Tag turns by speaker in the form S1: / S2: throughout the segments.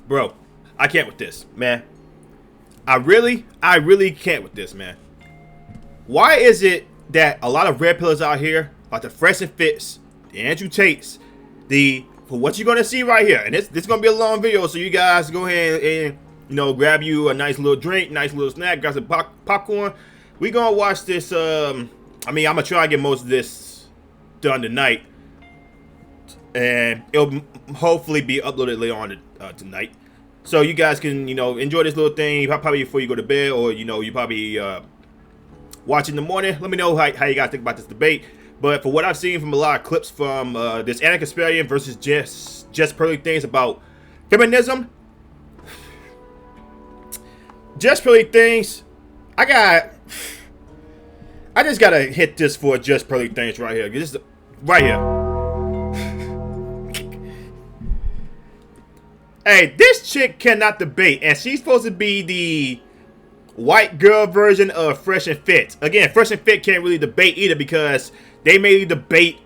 S1: Bro, I can't with this, man. I really can't with this, man. Why is it that a lot of red pillars out here, like the Fresh and Fits, the Andrew Tates, for what you're gonna see right here, and this is gonna be a long video, so you guys go ahead and grab you a nice little drink, nice little snack, grab some popcorn. We gonna watch this. I'm gonna try to get most of this done tonight, and it'll hopefully be uploaded later on tonight, so you guys can enjoy this little thing probably before you go to bed, or you probably watch in the morning. Let me know how you guys think about this debate. But for what I've seen from a lot of clips from this Kasparian versus just Pearly things about feminism, just Pearly things, I just gotta hit this for just Pearly things right here. This is right here. Hey, this chick cannot debate, and she's supposed to be the white girl version of Fresh and Fit. Again, Fresh and Fit can't really debate either because they mainly debate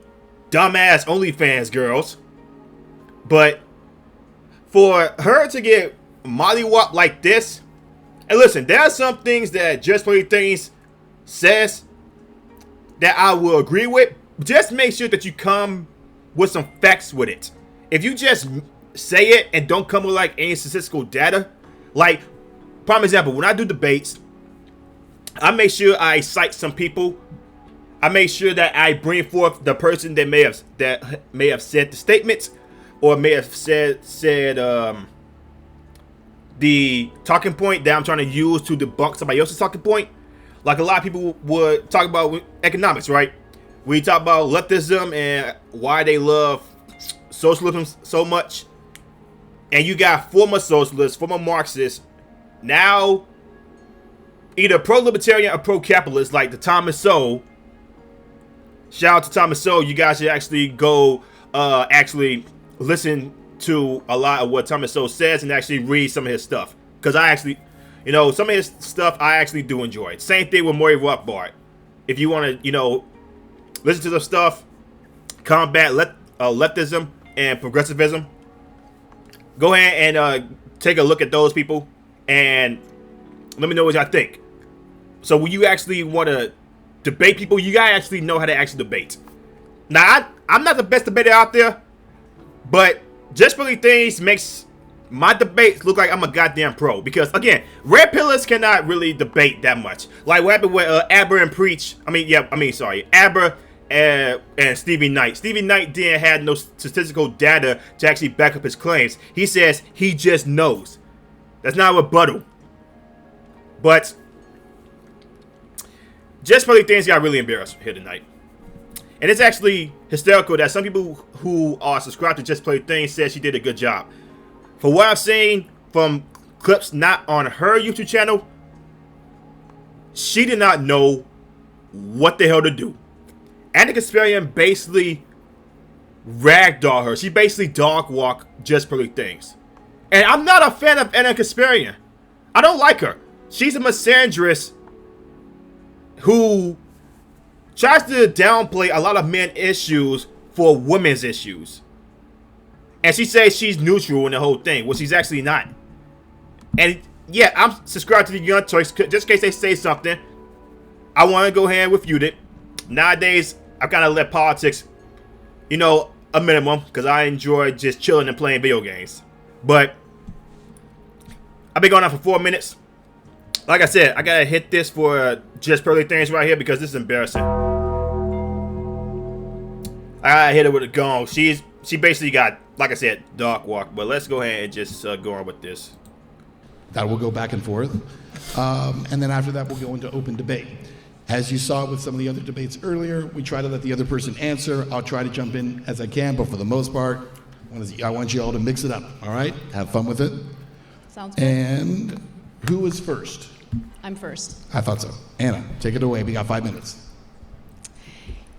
S1: dumbass OnlyFans girls. But for her to get mollywhopped like this, and listen, there are some things that Just Play Things says that I will agree with. Just make sure that you come with some facts with it. If you just say it and don't come with like any statistical data, like prime example, when I do debates, I make sure I cite some people. I make sure that I bring forth the person that may have said the statements, or may have said the talking point that I'm trying to use to debunk somebody else's talking point. Like a lot of people would talk about economics, right? We talk about leftism and why they love socialism so much. And you got former socialists, former Marxists, now either pro-libertarian or pro-capitalist, like the Thomas Sowell. Shout out to Thomas Sowell. You guys should actually go actually listen to a lot of what Thomas Sowell says and actually read some of his stuff. Because I actually, some of his stuff I actually do enjoy. Same thing with Murray Rothbard. If you want to, listen to the stuff, combat leftism and progressivism, go ahead and take a look at those people and let me know what y'all think. So when you actually want to debate people, you gotta actually know how to actually debate. Now, I'm not the best debater out there, but Just Really Things makes my debates look like I'm a goddamn pro. Because again, red pillars cannot really debate that much. Like what happened with Aber and Preach. Aber and Stevie Knight. Stevie Knight didn't have no statistical data to actually back up his claims. He says he just knows. That's not a rebuttal. But Just Funny Things got really embarrassed here tonight. And it's actually hysterical that some people who are subscribed to Just Play Things said she did a good job. For what I've seen from clips not on her YouTube channel, she did not know what the hell to do. Anna Kasparian basically ragdoll her. She basically dog walked Just Play Things. And I'm not a fan of Anna Kasparian. I don't like her. She's a misandrist who tries to downplay a lot of men issues for women's issues. And she says she's neutral in the whole thing, well, she's actually not. And yeah, I'm subscribed to the Young Turks just in case they say something. I want to go ahead and refute it. Nowadays, I've got to let politics, a minimum, because I enjoy just chilling and playing video games. But I've been going on for 4 minutes. Like I said, I gotta hit this for Just Pearly Things right here because this is embarrassing. I gotta hit it with a gong. She basically got, like I said, dog walk. But let's go ahead and just go on with this.
S2: That will go back and forth. And then after that, we'll go into open debate. As you saw with some of the other debates earlier, we try to let the other person answer. I'll try to jump in as I can, but for the most part, I want you all to mix it up, all right? Have fun with it.
S3: Sounds good.
S2: And who is first?
S3: I'm first.
S2: I thought so. Anna, take it away. We got 5 minutes.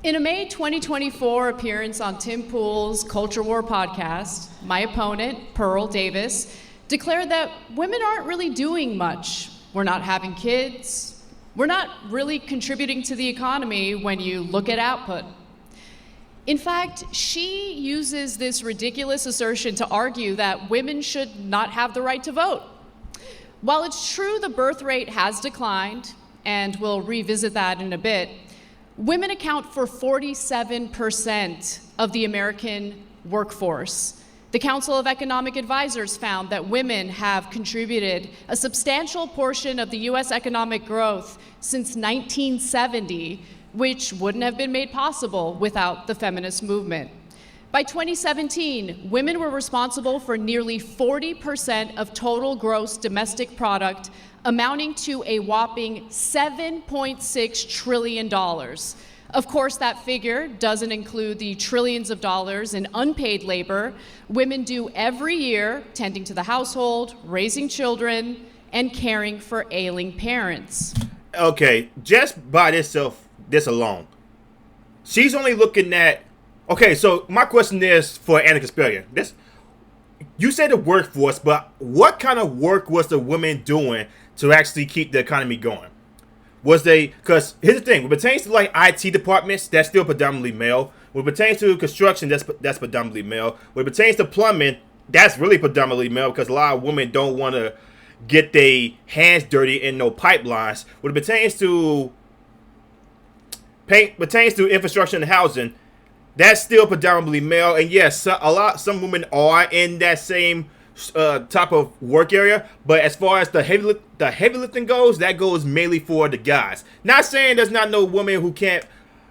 S3: In a May 2024 appearance on Tim Pool's Culture War podcast, my opponent, Pearl Davis, declared that women aren't really doing much. We're not having kids. We're not really contributing to the economy when you look at output. In fact, she uses this ridiculous assertion to argue that women should not have the right to vote. While it's true the birth rate has declined, and we'll revisit that in a bit, women account for 47% of the American workforce. The Council of Economic Advisors found that women have contributed a substantial portion of the US economic growth since 1970, which wouldn't have been made possible without the feminist movement. By 2017, women were responsible for nearly 40% of total gross domestic product, amounting to a whopping $7.6 trillion. Of course, that figure doesn't include the trillions of dollars in unpaid labor women do every year tending to the household, raising children, and caring for ailing parents.
S1: Okay, just by this alone, she's only looking at. Okay, so my question is for Anna Kasparian. You said the workforce, but what kind of work was the women doing to actually keep the economy going? Because here's the thing, when it pertains to like IT departments, that's still predominantly male. When it pertains to construction, that's predominantly male. When it pertains to plumbing, that's really predominantly male because a lot of women don't want to get their hands dirty in no pipelines. When it pertains to infrastructure and housing, that's still predominantly male. And yes, some women are in that same type of work area, but as far as the heavy lifting goes, that goes mainly for the guys. Not saying there's not no woman who can't,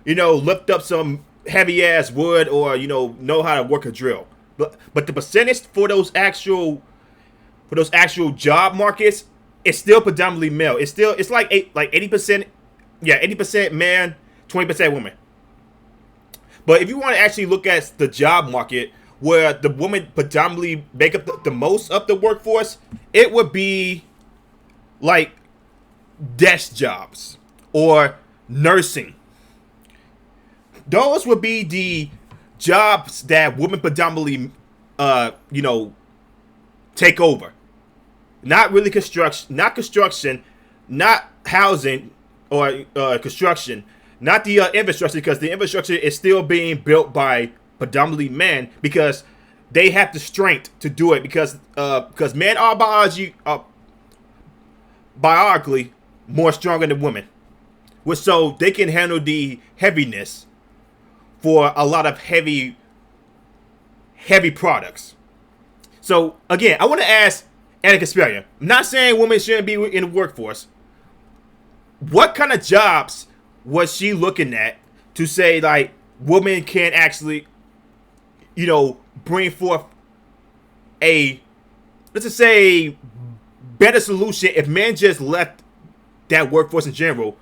S1: lift up some heavy ass wood or know how to work a drill. But the percentage for those actual job markets, it's still predominantly male. It's like 80%, 80% man, 20% woman. But if you want to actually look at the job market, where the women predominantly make up the most of the workforce, it would be like desk jobs or nursing. Those would be the jobs that women predominantly, take over. Not really construction, not housing or construction, not the infrastructure, because the infrastructure is still being built by predominantly men because they have the strength to do it because men are biologically more stronger than women, so they can handle the heaviness for a lot of heavy products. So again, I want to ask Anna Kasparian. I'm not saying women shouldn't be in the workforce. What kind of jobs was she looking at to say like women can actually bring forth let's just say, better solution if men just left that workforce in general?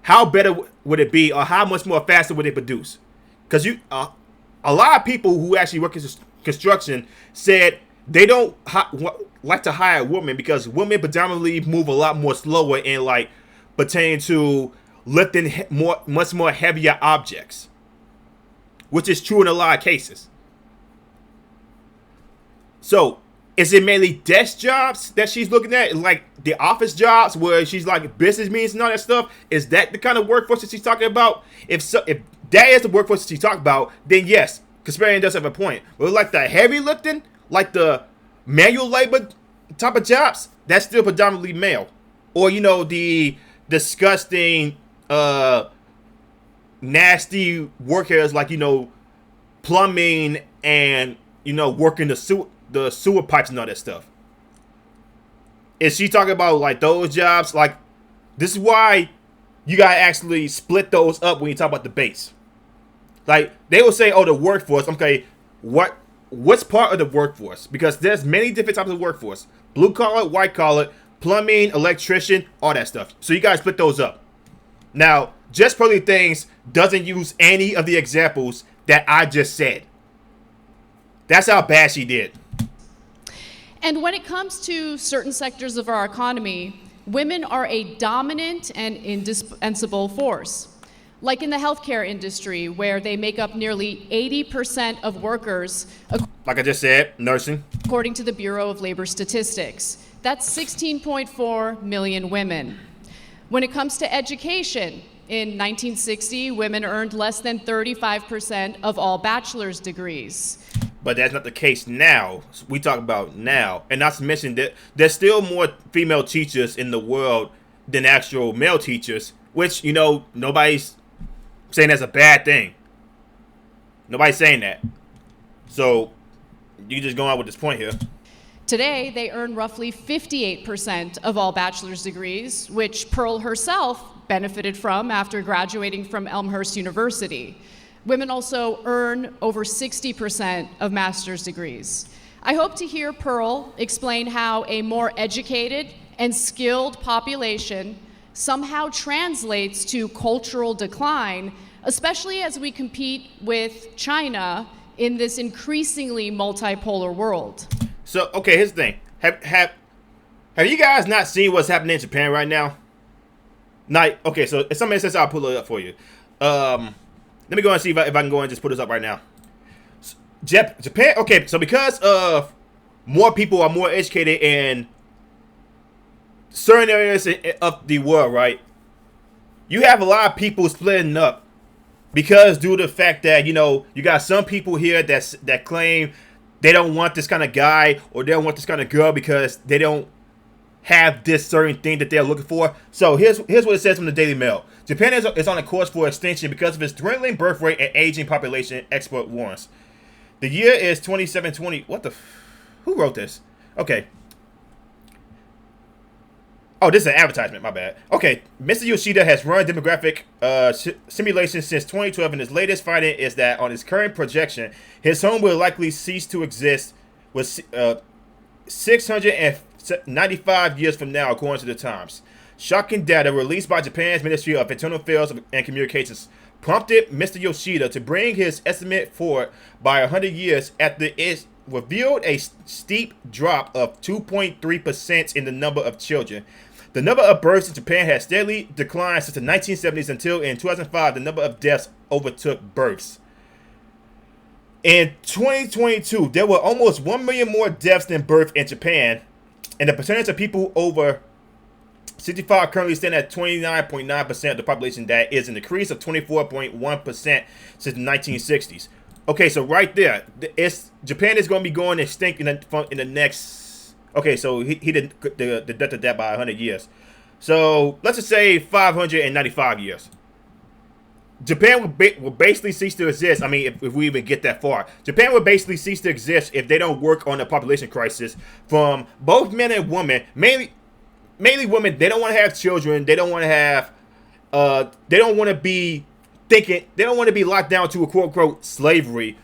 S1: How better would it be, or how much more faster would it produce? Because a lot of people who actually work in construction said they don't like to hire women because women predominantly move a lot more slower in like pertaining to lifting much more heavier objects, which is true in a lot of cases. So, is it mainly desk jobs that she's looking at, like the office jobs where she's like business meetings and all that stuff? Is that the kind of workforce that she's talking about? If that is the workforce that she's talking about, then yes, Kasparian does have a point. But like the heavy lifting, like the manual labor type of jobs, that's still predominantly male. Or the disgusting, nasty work areas like plumbing and working the sewer pipes and all that stuff. Is she talking about like those jobs? Like, this is why you gotta actually split those up when you talk about the base. Like, they will say, oh, the workforce. Okay, what's part of the workforce? Because there's many different types of workforce: blue collar, white collar, plumbing, electrician, all that stuff. So you gotta split those up. Now, Just Pearly Things doesn't use any of the examples that I just said. That's how bad she did.
S3: And when it comes to certain sectors of our economy, women are a dominant and indispensable force. Like in the healthcare industry, where they make up nearly 80% of workers.
S1: Like I just said, nursing.
S3: According to the Bureau of Labor Statistics. That's 16.4 million women. When it comes to education, In 1960, women earned less than 35% of all bachelor's degrees.
S1: But that's not the case now. We talk about now. And not to mention that there's still more female teachers in the world than actual male teachers, which, nobody's saying that's a bad thing. Nobody's saying that. So, you just go on with this point here.
S3: Today, they earn roughly 58% of all bachelor's degrees, which Pearl herself benefited from after graduating from Elmhurst University. Women also earn over 60% of master's degrees. I hope to hear Pearl explain how a more educated and skilled population somehow translates to cultural decline, especially as we compete with China in this increasingly multipolar world.
S1: So, okay, here's the thing. Have you guys not seen what's happening in Japan right now? Okay, so if somebody says, I'll pull it up for you. Let me go and see if I can go and just put this up right now. Japan, okay, so because of more people are more educated in certain areas of the world, right? You have a lot of people splitting up because due to the fact that, you got some people here that claim they don't want this kind of guy or they don't want this kind of girl because they don't have this certain thing that they're looking for. So here's what it says from the Daily Mail. Japan is on a course for extinction because of its dwindling birth rate and aging population, expert warns. The year is 2720. Who wrote this? Okay. Oh, this is an advertisement, my bad. Okay, Mr. Yoshida has run demographic simulations since 2012, and his latest finding is that on his current projection, his home will likely cease to exist with 695 years from now, according to the Times. Shocking data released by Japan's Ministry of Internal Affairs and Communications prompted Mr. Yoshida to bring his estimate forward by 100 years after it revealed a steep drop of 2.3% in the number of children. The number of births in Japan has steadily declined since the 1970s until in 2005 the number of deaths overtook births. In 2022, there were almost 1 million more deaths than births in Japan, and the percentage of people over 65 currently stand at 29.9% of the population. That is an increase of 24.1% since the 1960s. Okay, so right there, Japan is going to be going extinct in the next. Okay, so he deducted that by 100 years. So let's just say 595 years. Japan will basically cease to exist. I mean, if we even get that far, Japan will basically cease to exist if they don't work on the population crisis from both men and women. Mainly women. They don't want to have children. They don't want to have. They don't want to be thinking. They don't want to be locked down to a quote unquote slavery,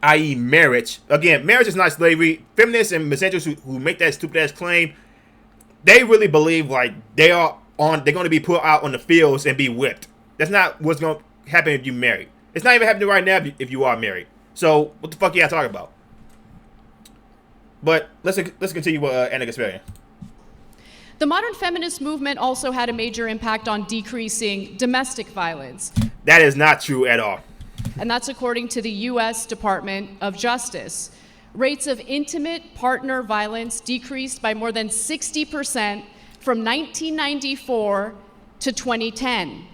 S1: i.e., marriage. Again, marriage is not slavery. Feminists and misogynists who make that stupid ass claim, they really believe like they're going to be put out on the fields and be whipped. That's not what's going to happen if you marry. It's not even happening right now if you are married. So what the fuck are y'all talking about? But let's continue with Anna Kasparian.
S3: The modern feminist movement also had a major impact on decreasing domestic violence.
S1: That is not true at all.
S3: And that's according to the U.S. Department of Justice. Rates of intimate partner violence decreased by more than 60% from 1994 to 2010.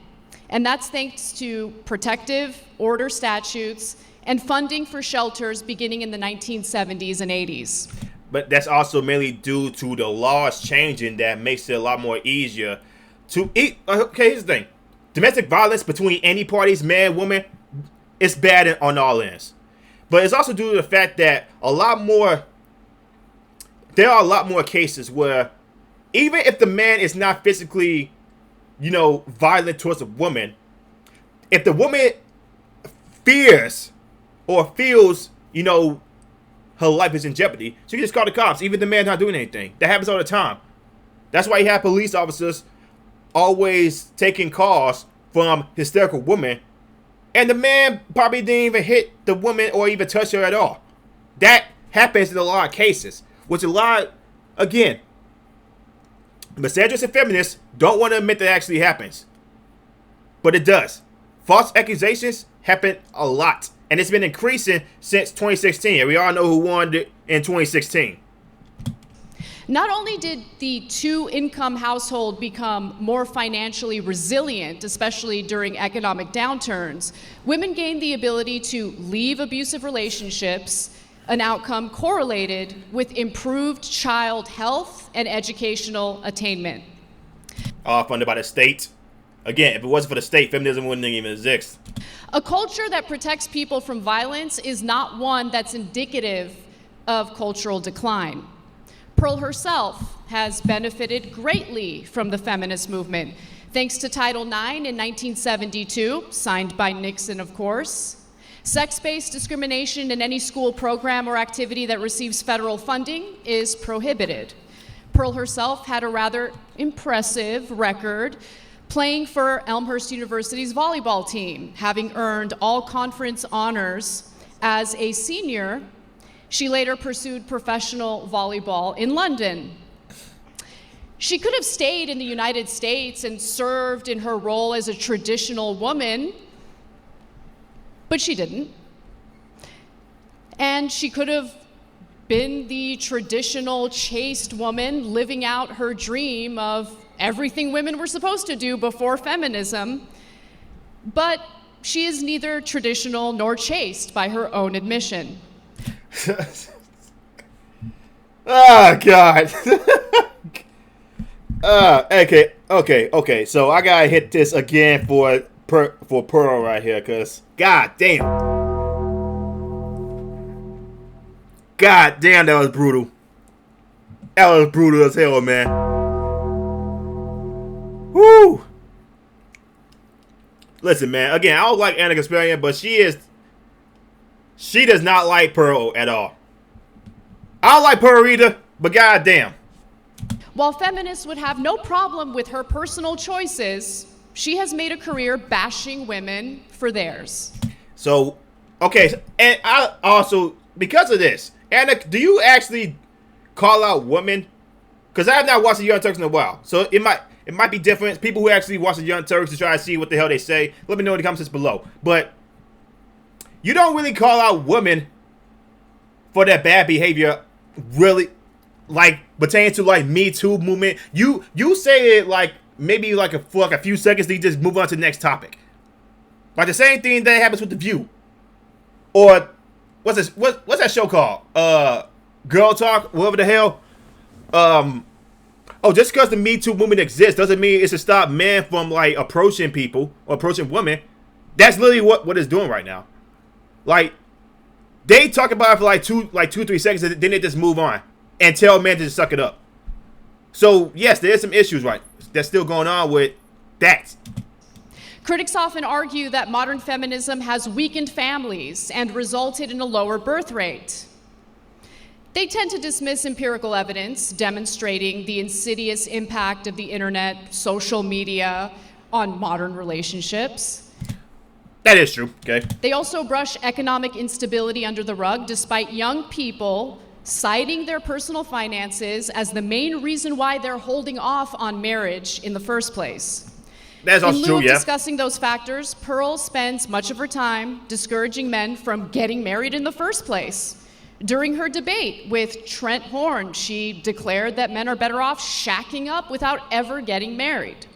S3: And that's thanks to protective order statutes and funding for shelters beginning in the 1970s and 80s.
S1: But that's also mainly due to the laws changing that makes it a lot more easier to eat. Okay, here's the thing. Domestic violence between any parties, man, woman, it's bad on all ends. But it's also due to the fact that there are a lot more cases where even if the man is not physically, violent towards a woman, if the woman fears or feels, her life is in jeopardy, she can just call the cops, even the man's not doing anything. That happens all the time. That's why you have police officers always taking calls from hysterical women, and the man probably didn't even hit the woman or even touch her at all. That happens in a lot of cases, which again, misogynists and feminists don't want to admit that actually happens. But it does. False accusations happen a lot. And it's been increasing since 2016. And we all know who won in 2016.
S3: Not only did the two-income household become more financially resilient, especially during economic downturns, women gained the ability to leave abusive relationships, an outcome correlated with improved child health and educational attainment.
S1: All funded by the state. Again, if it wasn't for the state, feminism wouldn't even exist.
S3: A culture that protects people from violence is not one that's indicative of cultural decline. Pearl herself has benefited greatly from the feminist movement, thanks to Title IX in 1972, signed by Nixon, of course. Sex-based discrimination in any school program or activity that receives federal funding is prohibited. Pearl herself had a rather impressive record playing for Elmhurst University's volleyball team, having earned all conference honors as a senior. She later pursued professional volleyball in London. She could have stayed in the United States and served in her role as a traditional woman, but she didn't. And she could have been the traditional chaste woman living out her dream of everything women were supposed to do before feminism, but she is neither traditional nor chaste by her own admission.
S1: Oh, God. Okay. So I gotta hit this again for Pearl right here, cause God damn, that was brutal. That was brutal as hell, man. Woo. Listen, man. Again, I don't like Anna Kasparian, but she does not like Pearl at all. I don't like Pearl either, but goddamn.
S3: While feminists would have no problem with her personal choices, she has made a career bashing women for theirs.
S1: So, okay, and I also, because of this, Anna, do you actually call out women? Because I have not watched the Young Turks in a while, so it might be different. People who actually watch the Young Turks to try to see what the hell they say, let me know in the comments below. But you don't really call out women for their bad behavior, really, like pertaining to like Me Too movement. You say it like maybe like for a few seconds, then you just move on to the next topic. Like the same thing that happens with The View, or what's that show called? Girl Talk, whatever the hell. Oh, just because the Me Too movement exists doesn't mean it's to stop men from like approaching people or approaching women. That's literally what it's doing right now. Like they talk about it for like 2-3 seconds, and then they just move on and tell men to just suck it up. So yes, there is some issues that's still going on with that.
S3: Critics often argue that modern feminism has weakened families and resulted in a lower birth rate. They tend to dismiss empirical evidence demonstrating the insidious impact of the internet, social media on modern relationships.
S1: That is true, okay.
S3: They also brush economic instability under the rug, despite young people citing their personal finances as the main reason why they're holding off on marriage in the first place.
S1: That's also true, yeah.
S3: In lieu of discussing those factors, Pearl spends much of her time discouraging men from getting married in the first place. During her debate with Trent Horn, she declared that men are better off shacking up without ever getting married.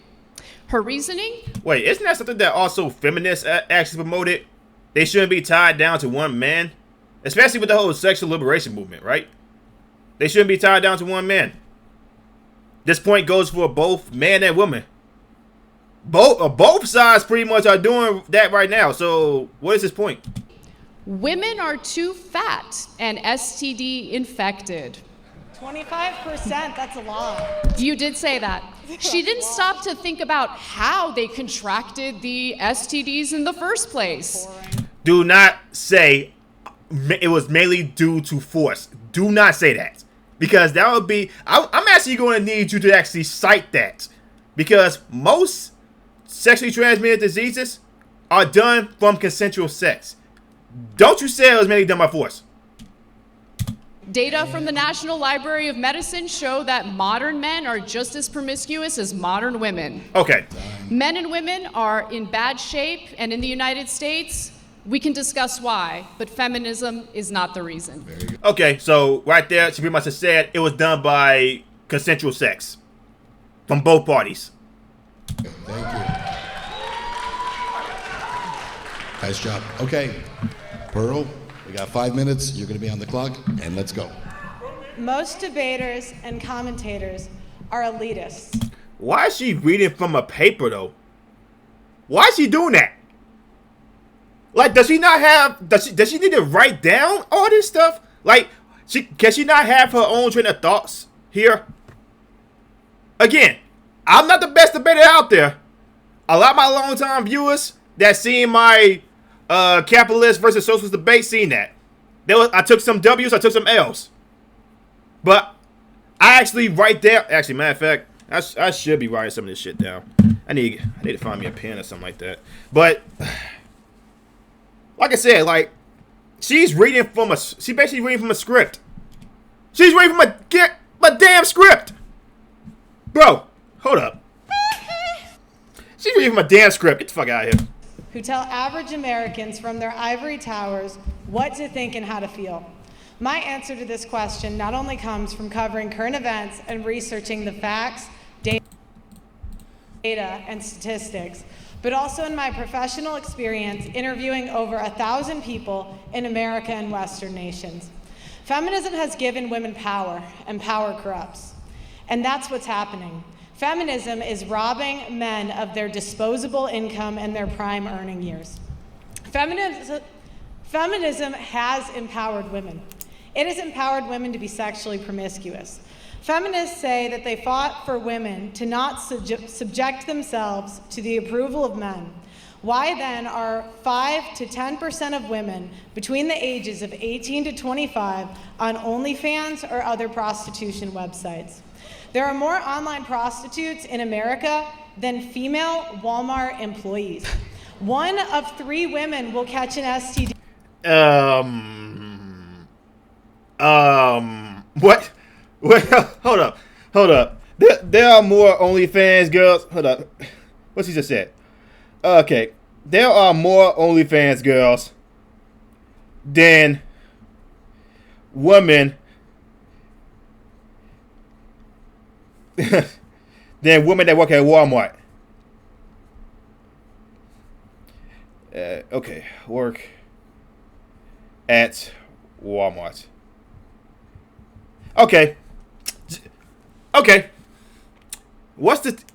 S3: Her reasoning?
S1: Wait, isn't that something that also feminists actually promoted? They shouldn't be tied down to one man, especially with the whole sexual liberation movement, right? They shouldn't be tied down to one man. This point goes for both man and woman. Both sides pretty much are doing that right now. So what is his point?
S3: Women are too fat and STD infected.
S4: 25%, that's a lot.
S3: You did say that. She didn't stop to think about how they contracted the STDs in the first place.
S1: Do not say it was mainly due to force. Do not say that. Because that would be... I'm actually going to need you to actually cite that. Because most sexually transmitted diseases are done from consensual sex. Don't you say it was mainly done by force.
S3: Data from the National Library of Medicine show that modern men are just as promiscuous as modern women.
S1: Okay.
S3: Men and women are in bad shape, and in the United States, We can discuss why, but feminism is not the reason.
S1: Okay, so right there, she pretty much said it was done by consensual sex from both parties.
S2: Thank you. Nice job. Okay, Pearl, we got 5 minutes. You're going to be on the clock, and let's go.
S4: Most debaters and commentators are elitists.
S1: Why is she reading from a paper, though? Why is she doing that? Like, does she not have... Does she need to write down all this stuff? Like, can she not have her own train of thoughts here? Again, I'm not the best debater out there. A lot of my long-time viewers that seen my capitalist versus socialist debate seen that. I took some W's, I took some L's. But I actually write down... Actually, matter of fact, I should be writing some of this shit down. I need to find me a pen or something like that. But... Like I said, like, she's basically reading from a script. She's reading from a damn script. Bro, hold up. She's reading from a damn script. Get the fuck out of here.
S4: Who tell average Americans from their ivory towers what to think and how to feel. My answer to this question not only comes from covering current events and researching the facts, data, and statistics, but also in my professional experience interviewing over 1,000 people in America and Western nations. Feminism has given women power, and power corrupts. And that's what's happening. Feminism is robbing men of their disposable income and their prime earning years. Feminism has empowered women. It has empowered women to be sexually promiscuous. Feminists say that they fought for women to not subject themselves to the approval of men. Why then are 5 to 10% of women between the ages of 18 to 25 on OnlyFans or other prostitution websites? There are more online prostitutes in America than female Walmart employees. 1 of 3 women will catch an STD.
S1: What? Well, hold up. There are more OnlyFans girls. Hold up. What's he just said? Okay. There are more OnlyFans girls than women than women that work at Walmart. Okay. Work at Walmart. Okay.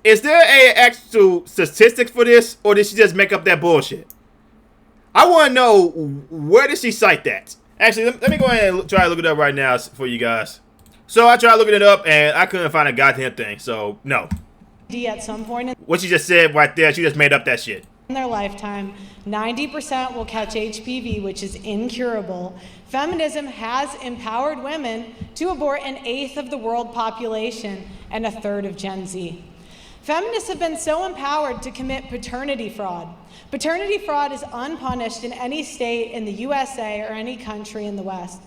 S1: Is there a actual statistics for this, or did she just make up that bullshit? I want to know, where did she cite that? Actually, let me go ahead and try to look it up right now for you guys. So I tried looking it up, and I couldn't find a goddamn thing, so no.
S4: At some point
S1: What she just said right there, she just made up that shit.
S4: in their lifetime, 90% will catch HPV, which is incurable. Feminism has empowered women to abort 1/8 of the world population and 1/3 of Gen Z. Feminists have been so empowered to commit paternity fraud. Paternity fraud is unpunished in any state in the USA or any country in the West.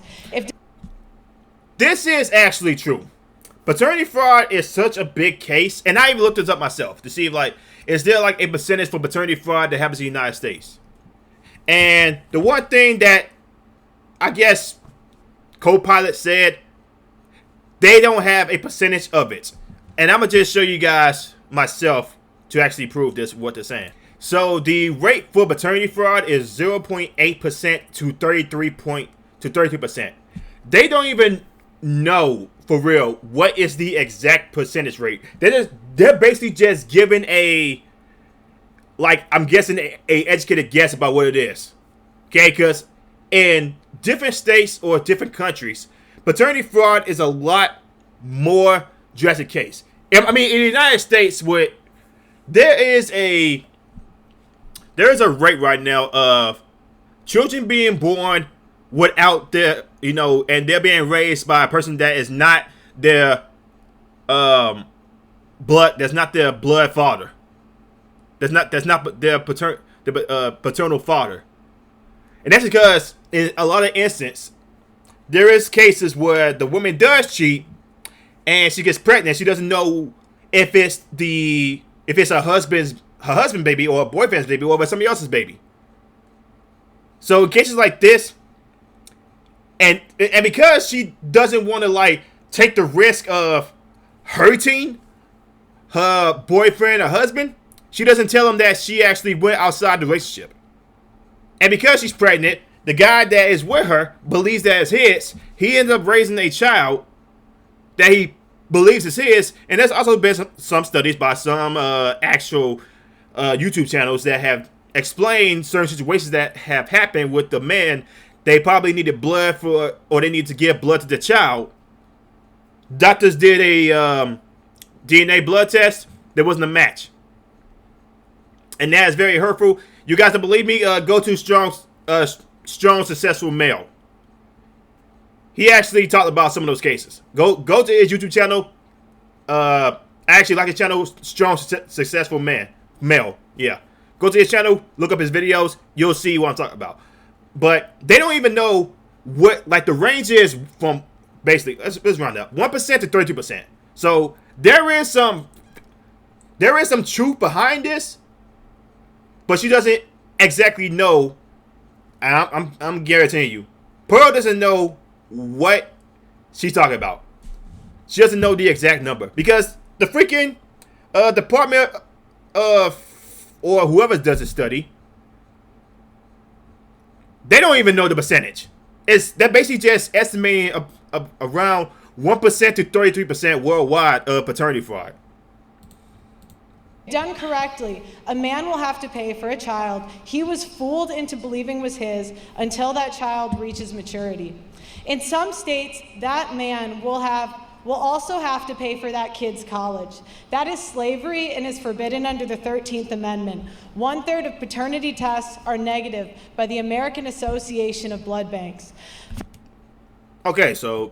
S1: This is actually true. Paternity fraud is such a big case, and I even looked this up myself to see if, like, is there like a percentage for paternity fraud that happens in the United States? And the one thing that I guess Copilot said, they don't have a percentage of it. And I'm going to just show you guys myself to actually prove this, what they're saying. So the rate for paternity fraud is 0.8% to 33%. They don't even know for real what is the exact percentage rate. They're basically just giving a, like, I'm guessing a educated guess about what it is. Okay, because in different states or different countries, paternity fraud is a lot more drastic case. I mean, in the United States, there is a rate right now of children being born without their, and they're being raised by a person that is not their blood. That's not their blood father. That's not their paternal father. And that's because in a lot of instances, there is cases where the woman does cheat and she gets pregnant. She doesn't know if it's her husband baby or a boyfriend's baby or if it's somebody else's baby. So in cases like this, and because she doesn't want to like take the risk of hurting her boyfriend or husband, she doesn't tell him that she actually went outside the relationship. And because she's pregnant, the guy that is with her believes that it's his. He ends up raising a child that he believes is his. And there's also been some studies by some actual YouTube channels that have explained certain situations that have happened with the man. They probably needed blood for, or they need to give blood to the child. Doctors did a DNA blood test. There wasn't a match. And that is very hurtful. You guys don't believe me? Go to Strong Successful Male. He actually talked about some of those cases. Go to his YouTube channel. I actually like his channel, Strong Successful Male. Yeah. Go to his channel, look up his videos. You'll see what I'm talking about. But they don't even know what, like, the range is from, basically, let's round up, 1% to 32%. So there is some truth behind this, but she doesn't exactly know. I'm guaranteeing you, Pearl doesn't know what she's talking about. She doesn't know the exact number because the freaking Department of, or whoever does the study, they don't even know the percentage. They're basically just estimating around 1% to 33% worldwide of paternity fraud.
S4: Done correctly, a man will have to pay for a child he was fooled into believing was his until that child reaches maturity. In some states, that man will also have to pay for that kid's college. That is slavery and is forbidden under the 13th Amendment. 1/3 of paternity tests are negative by the American Association of Blood Banks.
S1: Okay, so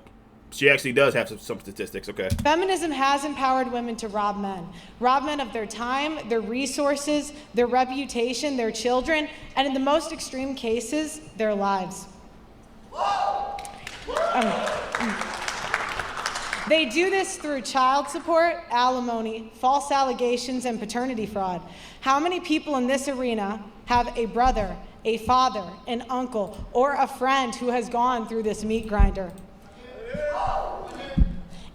S1: she actually does have some statistics, okay.
S4: Feminism has empowered women to rob men of their time, their resources, their reputation, their children, and in the most extreme cases, their lives. They do this through child support, alimony, false allegations, and paternity fraud. How many people in this arena have a brother, a father, an uncle, or a friend who has gone through this meat grinder?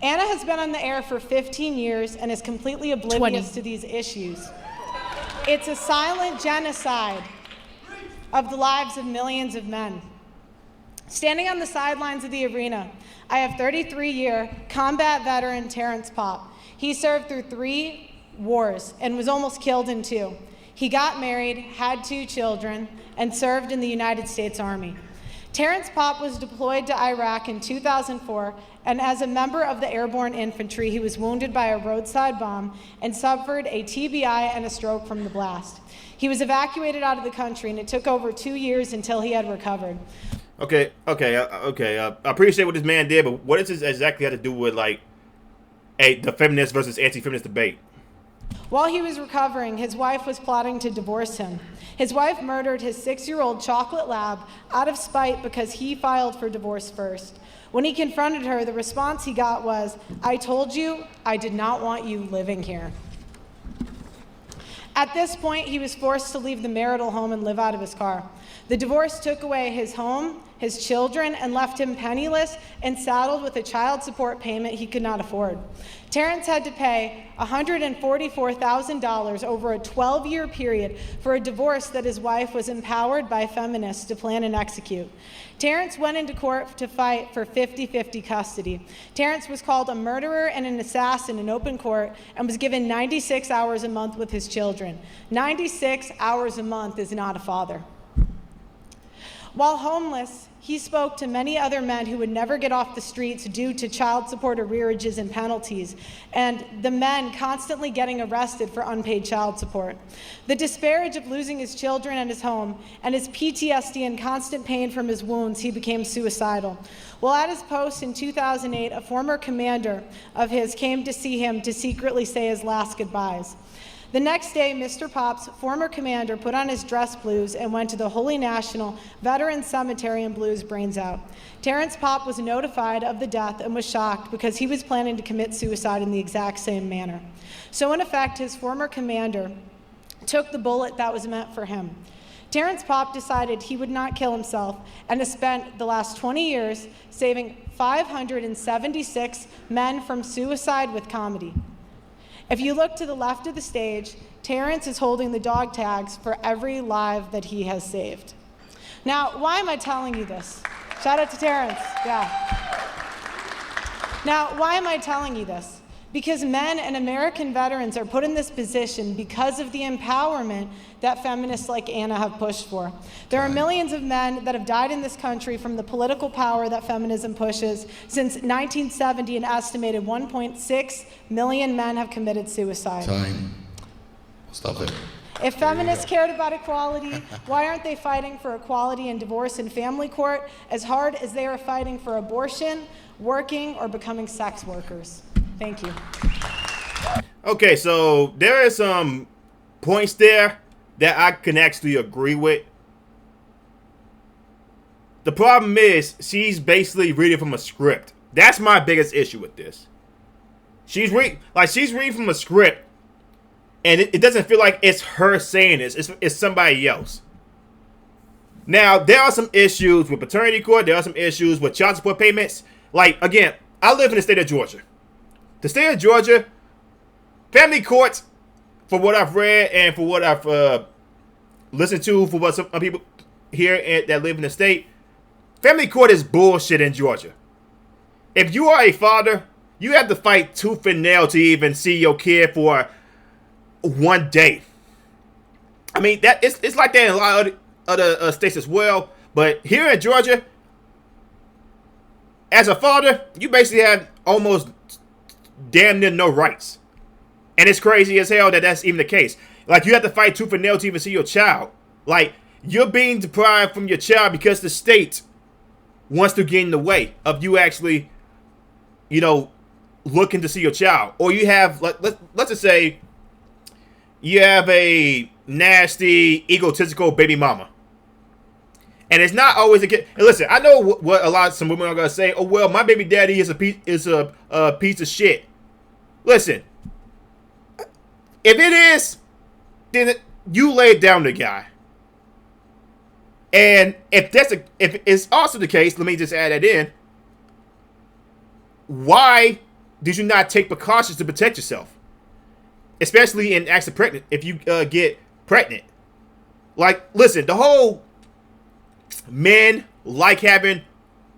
S4: Anna has been on the air for 15 years and is completely oblivious to these issues. It's a silent genocide of the lives of millions of men. Standing on the sidelines of the arena, I have 33-year combat veteran Terrence Popp. He served through 3 wars and was almost killed in 2. He got married, had 2 children, and served in the United States Army. Terrence Popp was deployed to Iraq in 2004, and as a member of the airborne infantry, he was wounded by a roadside bomb and suffered a TBI and a stroke from the blast. He was evacuated out of the country, and it took over 2 years until he had recovered.
S1: Okay. I appreciate what this man did, but what does this exactly have to do with, like, the feminist versus anti-feminist debate?
S4: While he was recovering, his wife was plotting to divorce him. His wife murdered his 6-year-old chocolate lab out of spite because he filed for divorce first. When he confronted her, the response he got was, "I told you I did not want you living here." At this point, he was forced to leave the marital home and live out of his car. The divorce took away his home, his children, and left him penniless and saddled with a child support payment he could not afford. Terrence had to pay $144,000 over a 12-year period for a divorce that his wife was empowered by feminists to plan and execute. Terrence went into court to fight for 50-50 custody. Terrence was called a murderer and an assassin in open court and was given 96 hours a month with his children. 96 hours a month is not a father. While homeless, he spoke to many other men who would never get off the streets due to child support arrearages and penalties, and the men constantly getting arrested for unpaid child support. The disparage of losing his children and his home, and his PTSD and constant pain from his wounds, he became suicidal. While at his post in 2008, a former commander of his came to see him to secretly say his last goodbyes. The next day, Mr. Popp's former commander put on his dress blues and went to the Holy National Veterans Cemetery and blew his brains out. Terrence Popp was notified of the death and was shocked because he was planning to commit suicide in the exact same manner. So in effect, his former commander took the bullet that was meant for him. Terrence Popp decided he would not kill himself and has spent the last 20 years saving 576 men from suicide with comedy. If you look to the left of the stage, Terrence is holding the dog tags for every life that he has saved. Now, why am I telling you this? Shout out to Terrence, yeah. Now, why am I telling you this? Because men and American veterans are put in this position because of the empowerment that feminists like Anna have pushed for. There are millions of men that have died in this country from the political power that feminism pushes. Since 1970, an estimated 1.6 million men have committed suicide.
S2: Time. Stop there.
S4: If feminists cared about equality, why aren't they fighting for equality in divorce and family court as hard as they are fighting for abortion, working, or becoming sex workers? Thank you.
S1: Okay, so there are some points there that I can actually agree with. The problem is she's basically reading from a script. That's my biggest issue with this. She's reading from a script, and it doesn't feel like it's her saying this. It's somebody else. Now, there are some issues with paternity court. There are some issues with child support payments. Like, again, I live in the state of Georgia. The state of Georgia, family courts, for what I've read and for what I've listened to, for what some people here that live in the state, family court is bullshit in Georgia. If you are a father, you have to fight tooth and nail to even see your kid for one day. I mean, it's like that in a lot of other states as well. But here in Georgia, as a father, you basically have almost damn near no rights. And it's crazy as hell that that's even the case. Like, you have to fight tooth and nail to even see your child. Like, you're being deprived from your child because the state wants to get in the way of you actually, looking to see your child. Or you have, let's just say, you have a nasty, egotistical baby mama. And it's not always the case. And listen, I know what some women are gonna say. Oh well, my baby daddy is a piece of shit. Listen, if it is, then you lay down the guy. And if it's also the case, let me just add that in. Why did you not take precautions to protect yourself, especially in acts of pregnant? If you get pregnant, like, listen, the whole men like having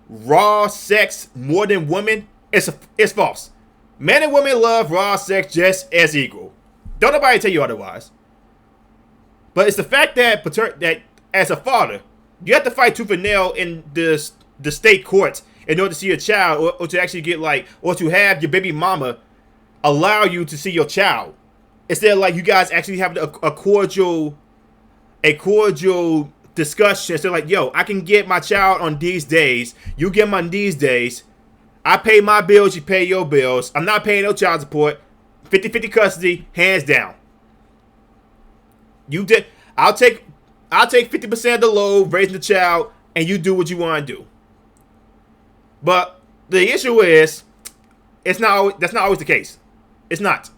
S1: raw sex more than women, it's false. Men and women love raw sex just as equal. Don't nobody tell you otherwise. But it's the fact that as a father, you have to fight tooth and nail in the state courts in order to see your child, or to actually get or to have your baby mama allow you to see your child. Instead of you guys actually have a cordial discussion. So yo, I can get my child on these days. You get them on these days. I pay my bills. You pay your bills. I'm not paying no child support. 50-50 custody, hands down. You did. I'll take 50% of the load raising the child, and you do what you want to do. But the issue is, that's not always the case. It's not.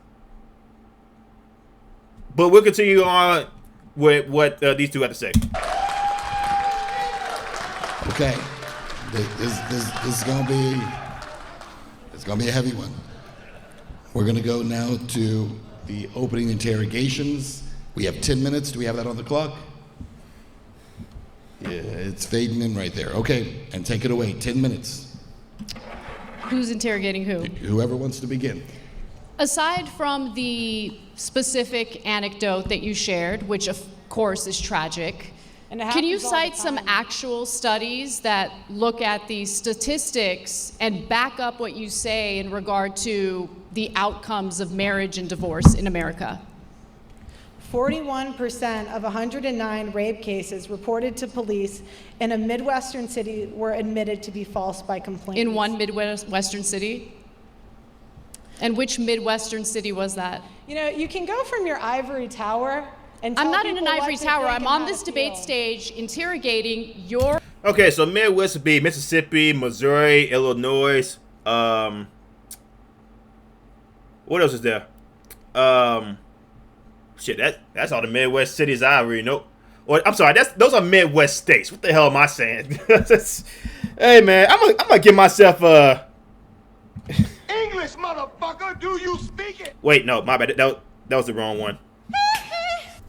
S1: But we'll continue on with what these two have to say.
S2: Okay, this is gonna be a heavy one. We're gonna go now to the opening interrogations. We have 10 minutes. Do we have that on the clock? Yeah, it's fading in right there. Okay, and take it away. 10 minutes.
S3: Who's interrogating who?
S2: Whoever wants to begin.
S3: Aside from the specific anecdote that you shared, which of course is tragic, can you cite some actual studies that look at the statistics and back up what you say in regard to the outcomes of marriage and divorce in America?
S4: 41% of 109 rape cases reported to police in a Midwestern city were admitted to be false by complainants.
S3: In one Midwestern city? And which Midwestern city was that?
S4: You can go from your ivory tower and tell
S3: I'm not in
S4: people
S3: an
S4: what
S3: ivory
S4: to
S3: tower.
S4: think
S3: I'm
S4: and
S3: on
S4: how
S3: this
S4: to
S3: debate
S4: feel.
S3: stage interrogating your...
S1: Okay, so Midwest would be Mississippi, Missouri, Illinois. What else is there? Shit, that's all the Midwest cities I already know. Or I'm sorry, those are Midwest states. What the hell am I saying? Hey man, I'm gonna give myself
S5: English, motherfucker, do you speak it?
S1: Wait, no, my bad. That was the wrong one.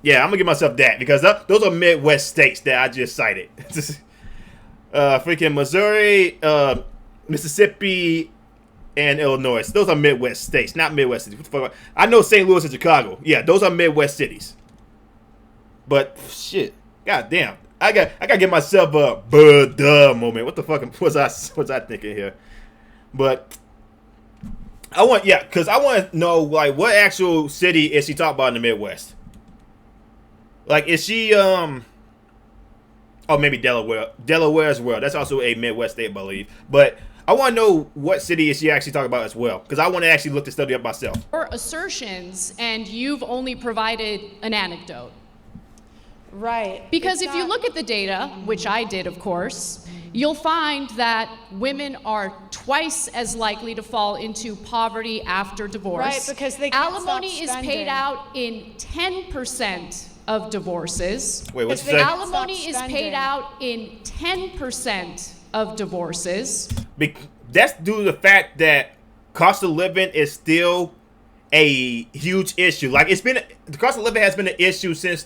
S1: Yeah, I'm gonna give myself that because those are Midwest states that I just cited. Freaking Missouri, Mississippi, and Illinois. Those are Midwest states, not Midwest cities. What the fuck? I know St. Louis and Chicago. Yeah, those are Midwest cities. But shit, goddamn, I gotta give myself a duh moment. What the fuck was I thinking here? But I want to know like what actual city is she talking about in the Midwest? Like, is she oh, maybe Delaware. Delaware as well. That's also a Midwest state, I believe. But I want to know what city is she actually talking about as well, because I want to actually look the study up myself.
S3: Or assertions, and you've only provided an anecdote.
S4: Right.
S3: Because if you look at the data, which I did, of course, you'll find that women are twice as likely to fall into poverty after divorce.
S4: Right, because they can't
S3: alimony
S4: stop
S3: is
S4: spending.
S3: paid out in 10% of divorces.
S1: Wait, what's
S4: Because
S1: you
S4: they
S1: say?
S3: Alimony is
S4: Stop
S3: paid
S4: spending.
S3: out in 10% of divorces.
S1: That's due to the fact that cost of living is still a huge issue. Like, the cost of living has been an issue since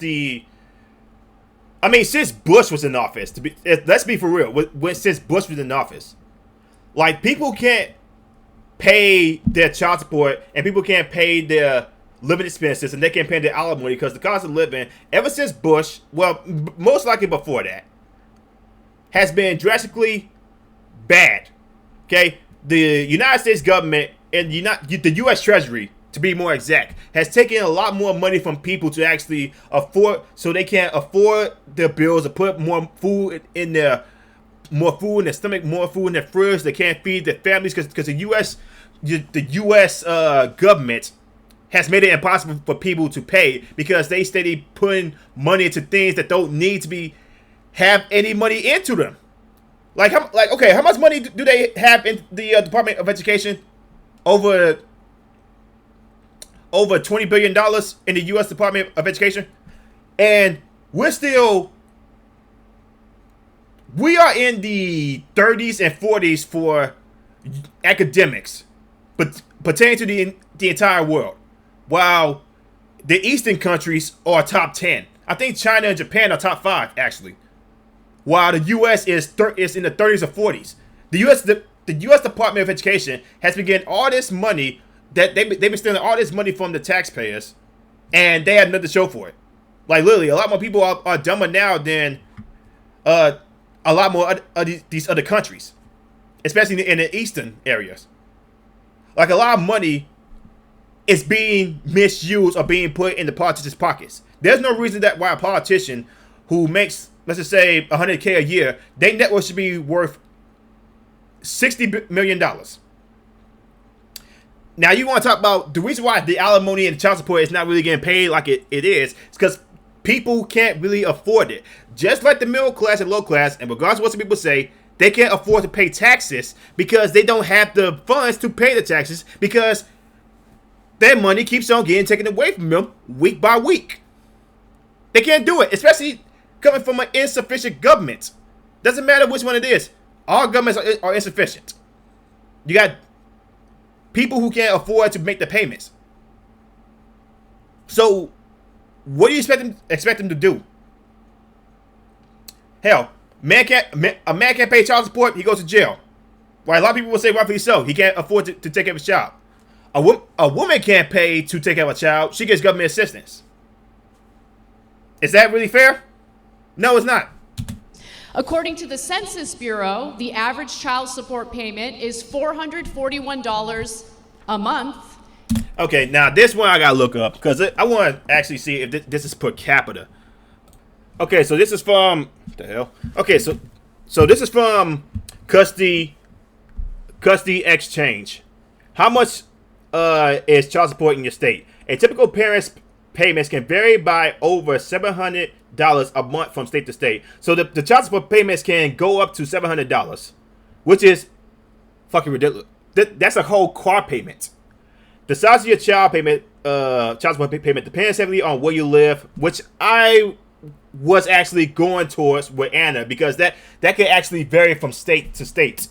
S1: since Bush was in office. Let's be for real. Since Bush was in office, like, people can't pay their child support and people can't pay their living expenses and they can't pay their alimony because the cost of living, ever since Bush, well, most likely before that, has been drastically bad. Okay, the United States government and the U.S. Treasury, to be more exact, has taken a lot more money from people to actually afford, so they can afford their bills, to put more food in their stomach, more food in their fridge. They can't feed their families because the U.S. Government has made it impossible for people to pay because they steady putting money into things that don't need to have any money into them. How much money do they have in the Department of Education? Over $20 billion in the U.S. Department of Education, and we are in the 30s and 40s for academics, but pertaining to the entire world. While the Eastern countries are top 10, I think China and Japan are top 5 actually. While the U.S. is in the 30s or 40s, the U.S. Department of Education has been getting all this money that they've been stealing all this money from the taxpayers, and they have nothing to show for it. Like, literally, a lot more people are dumber now than a lot more of these other countries, especially in the eastern areas. Like, a lot of money is being misused or being put in the politicians' pockets. There's no reason why a politician who makes, let's just say, $100K a year, their net worth should be worth $60 million. Now, you want to talk about the reason why the alimony and child support is not really getting paid like it is. It's because people can't really afford it. Just like the middle class and low class, and regardless of what some people say, they can't afford to pay taxes because they don't have the funds to pay the taxes because their money keeps on getting taken away from them week by week. They can't do it, especially coming from an insufficient government. Doesn't matter which one it is. All governments are insufficient. You got people who can't afford to make the payments. So, what do you expect them to do? Hell, a man can't pay child support, he goes to jail. Why, a lot of people will say rightfully so. He can't afford to take care of his child. A woman can't pay to take care of a child. She gets government assistance. Is that really fair? No, it's not.
S3: According to the Census Bureau, the average child support payment is $441 a month.
S1: Okay, now this one I gotta look up because I want to actually see if this is per capita. Okay, so this is from what the hell? Okay, so this is from Custody Exchange. How much is child support in your state? A typical parent's payments can vary by over $700 a month from state to state. So the child support payments can go up to $700, which is fucking ridiculous. That's a whole car payment. The size of your child support payment depends heavily on where you live, which I was actually going towards with Anna, because that could actually vary from state to state,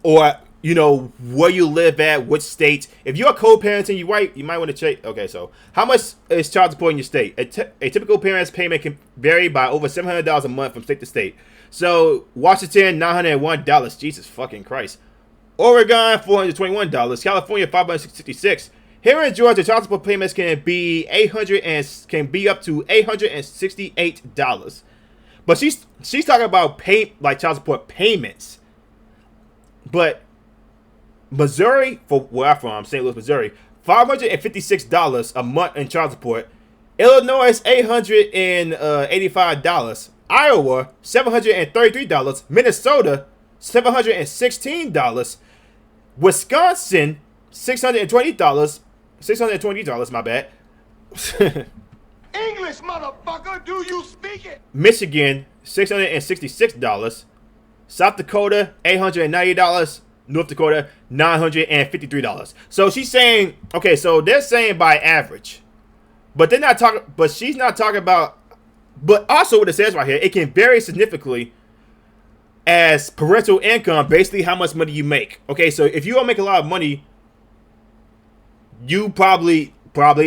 S1: or where you live at, which state. If you're a co-parenting, you might want to check. Okay, so how much is child support in your state? A typical parent's payment can vary by over $700 a month from state to state. So Washington, $901. Jesus fucking Christ. Oregon, $421. California, $566. Here in Georgia, child support payments can be up to $868. But she's talking about child support payments. But Missouri, for where I'm from, St. Louis, Missouri, $556 a month in child support. Illinois, $885. Iowa, $733. Minnesota, $716. Wisconsin, $620, my bad.
S5: English, motherfucker, do you speak it?
S1: Michigan, $666. South Dakota, $890. North Dakota, $953. So she's saying, okay, so they're saying by average, but they're not talking, but she's not talking about, but also what it says right here, it can vary significantly as parental income, basically how much money you make. Okay, so if you don't make a lot of money, you probably,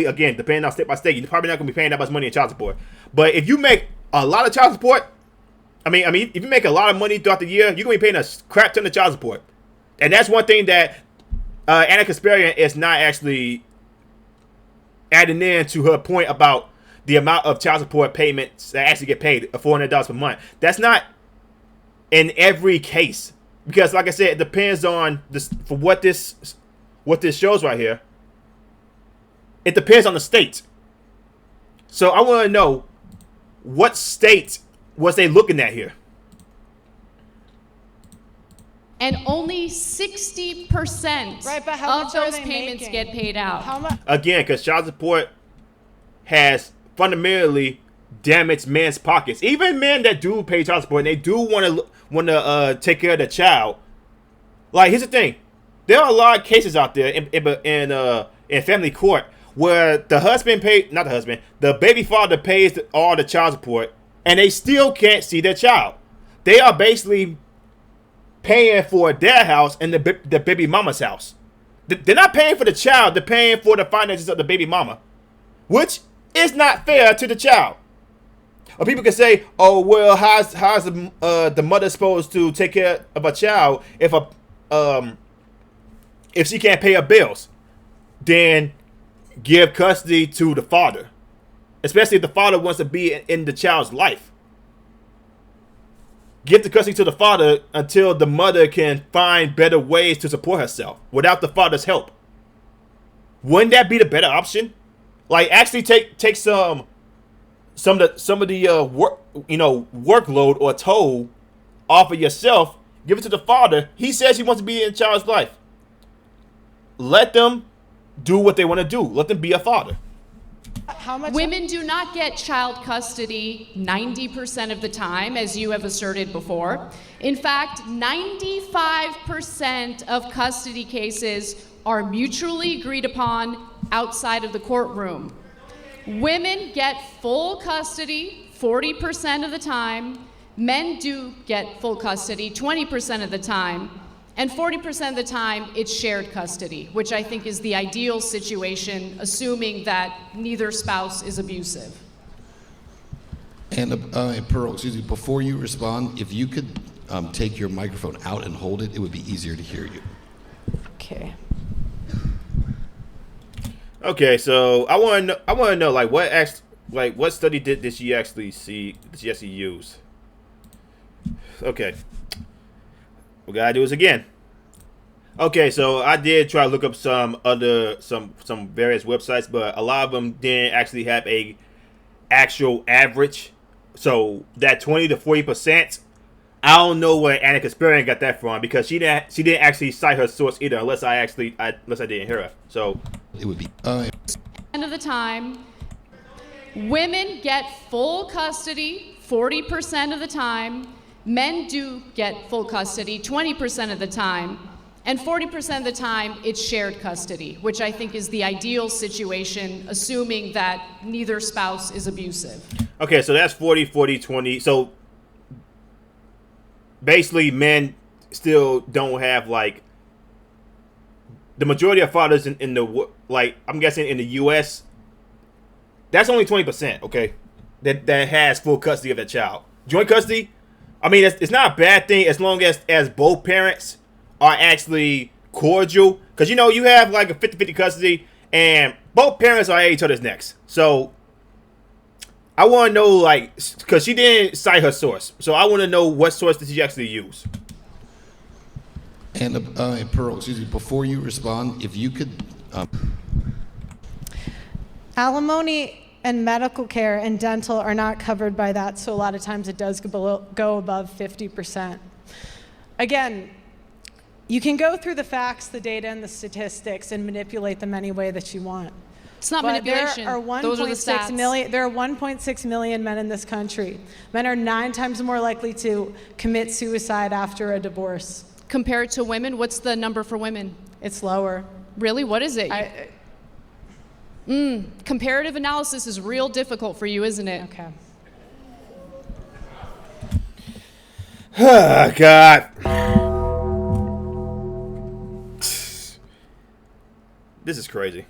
S1: again, depending on state by state, you're probably not going to be paying that much money in child support. But if you make a lot of child support, I mean, if you make a lot of money throughout the year, you're going to be paying a crap ton of child support. And that's one thing that Anna Kasparian is not actually adding in to her point about the amount of child support payments that actually get paid, $400 per month. That's not in every case, because, like I said, it depends on this. For what this shows right here, it depends on the state. So I want to know, what state was they looking at here?
S3: And only 60%
S4: Right, but how
S3: of
S4: much are
S3: those
S4: they
S3: payments
S4: making?
S3: get paid out.
S4: How much?
S1: Again, because child support has fundamentally damaged men's pockets. Even men that do pay child support, and they do want to take care of the child. Like, here's the thing: there are a lot of cases out there in family court where the baby father pays all the child support, and they still can't see their child. They are basically paying for their house and the baby mama's house. They're not paying for the child. They're paying for the finances of the baby mama, which is not fair to the child. Or people can say, "Oh, well, how's the mother supposed to take care of a child if she can't pay her bills?" Then give custody to the father, especially if the father wants to be in the child's life. Give the custody to the father until the mother can find better ways to support herself without the father's help. Wouldn't that be the better option? Like, actually take some of the workload or toll off of yourself. Give it to the father. He says he wants to be in the child's life. Let them do what they want to do. Let them be a father.
S4: How much?
S3: Women do not get child custody 90% of the time, as you have asserted before. In fact, 95% of custody cases are mutually agreed upon outside of the courtroom. Women get full custody 40% of the time. Men do get full custody 20% of the time. And 40% of the time, it's shared custody, which I think is the ideal situation, assuming that neither spouse is abusive.
S2: And Pearl, excuse me, before you respond, if you could take your microphone out and hold it, it would be easier to hear you.
S4: Okay.
S1: Okay, so I want to know like what study did she actually use? Okay. We gotta do this again. Okay, so I did try to look up some various websites, but a lot of them didn't actually have a actual average. So that 20 to 40%, I don't know where Anna Kasparian got that from, because she didn't actually cite her source either, unless I didn't hear her. So
S2: it would be
S3: End of the time, women get full custody 40% of the time. Men do get full custody 20% of the time, and 40% of the time it's shared custody, which I think is the ideal situation, assuming that neither spouse is abusive.
S1: Okay, so that's 40, 40, 20. So basically, men still don't have like the majority of fathers in the like. I'm guessing in the U.S. that's only 20%. Okay, that has full custody of that child. Joint custody. I mean, it's not a bad thing as long as both parents are actually cordial. Because, you have like a 50-50 custody and both parents are at each other's necks. So I want to know, like, because she didn't cite her source. So I want to know what source did she actually use.
S2: And Pearl, excuse me, before you respond, if you could...
S4: Alimony and medical care and dental are not covered by that, so a lot of times it does go above 50%. Again, you can go through the facts, the data, and the statistics and manipulate them any way that you want.
S3: It's not
S4: But
S3: manipulation. Those are the stats.
S4: There are 1.6 million men in this country. Men are 9 times more likely to commit suicide after a divorce.
S3: Compared to women, what's the number for women?
S4: It's lower.
S3: Really? What is it? Comparative analysis is real difficult for you, isn't it?
S4: Okay.
S1: Oh, God. This is crazy.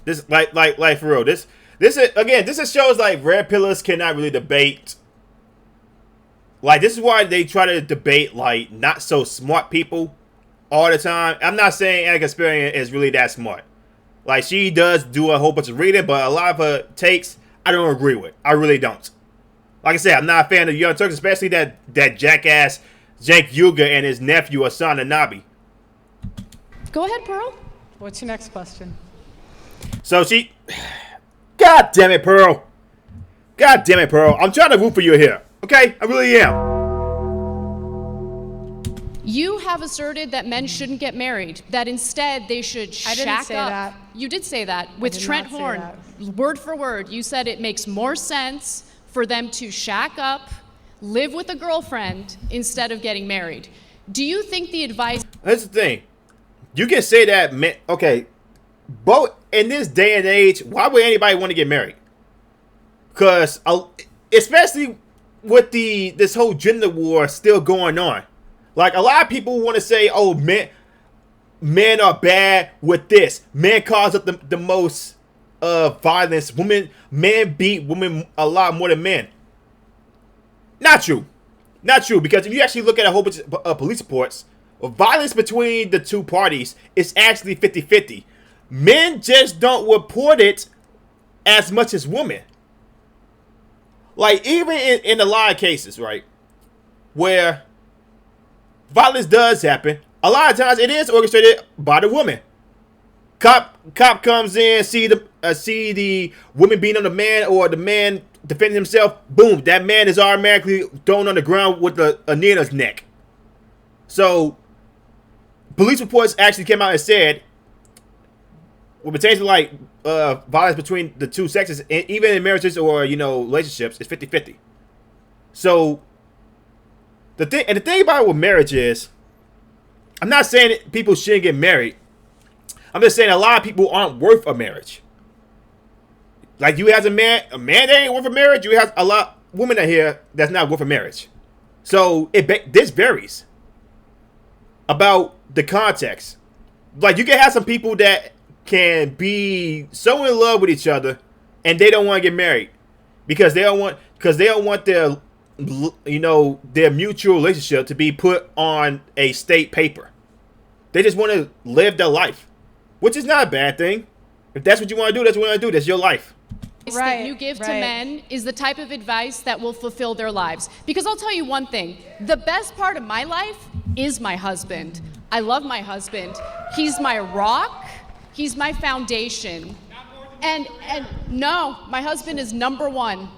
S1: This like for real. This is shows like red pillars cannot really debate. Like, this is why they try to debate like not so smart people all the time. I'm not saying Kasparian is really that smart. Like, she does do a whole bunch of reading, but a lot of her takes I don't agree with. I really don't. Like I said, I'm not a fan of Young Turks, especially that jackass Cenk Uygur and his nephew Hassan Nabi.
S3: Go ahead, Pearl.
S4: What's your next question?
S1: So she... God damn it, Pearl. God damn it, Pearl. I'm trying to root for you here. Okay? I really am.
S3: You have asserted that men shouldn't get married, that instead they should shack up.
S4: I didn't say that.
S3: You did say that with
S4: did
S3: Trent
S4: not say
S3: Horn.
S4: that.
S3: Word for word, you said it makes more sense for them to shack up, live with a girlfriend, instead of getting married. Do you think the advice...
S1: That's the thing. You can say that, men... Okay, both in this day and age, why would anybody want to get married? Because, especially with this whole gender war still going on. Like, a lot of people want to say, oh, men are bad with this. Men cause up the most violence. Men beat women a lot more than men. Not true. Not true, because if you actually look at a whole bunch of police reports, violence between the two parties is actually 50-50. Men just don't report it as much as women. Like, even in a lot of cases, right, where violence does happen, a lot of times it is orchestrated by the woman. Cop comes in, see the woman beating on the man, or the man defending himself. Boom, that man is automatically thrown on the ground with a knee in his neck. So, police reports actually came out and said, when it pertains to like violence between the two sexes, even in marriages or relationships, it's 50-50. So the thing about with marriage is, I'm not saying that people shouldn't get married. I'm just saying a lot of people aren't worth a marriage. Like, you as a man that ain't worth a marriage. You have a lot of women out here that's not worth a marriage. So this varies about the context. Like, you can have some people that can be so in love with each other and they don't want to get married because they don't want their their mutual relationship to be put on a state paper. They just want to live their life, which is not a bad thing. If that's what you want to do, that's what you want to do. That's your life.
S3: That you give to men is the type of advice that will fulfill their lives. Because I'll tell you one thing, the best part of my life is my husband. I love my husband. He's my rock. He's my foundation. And no, my husband is number one.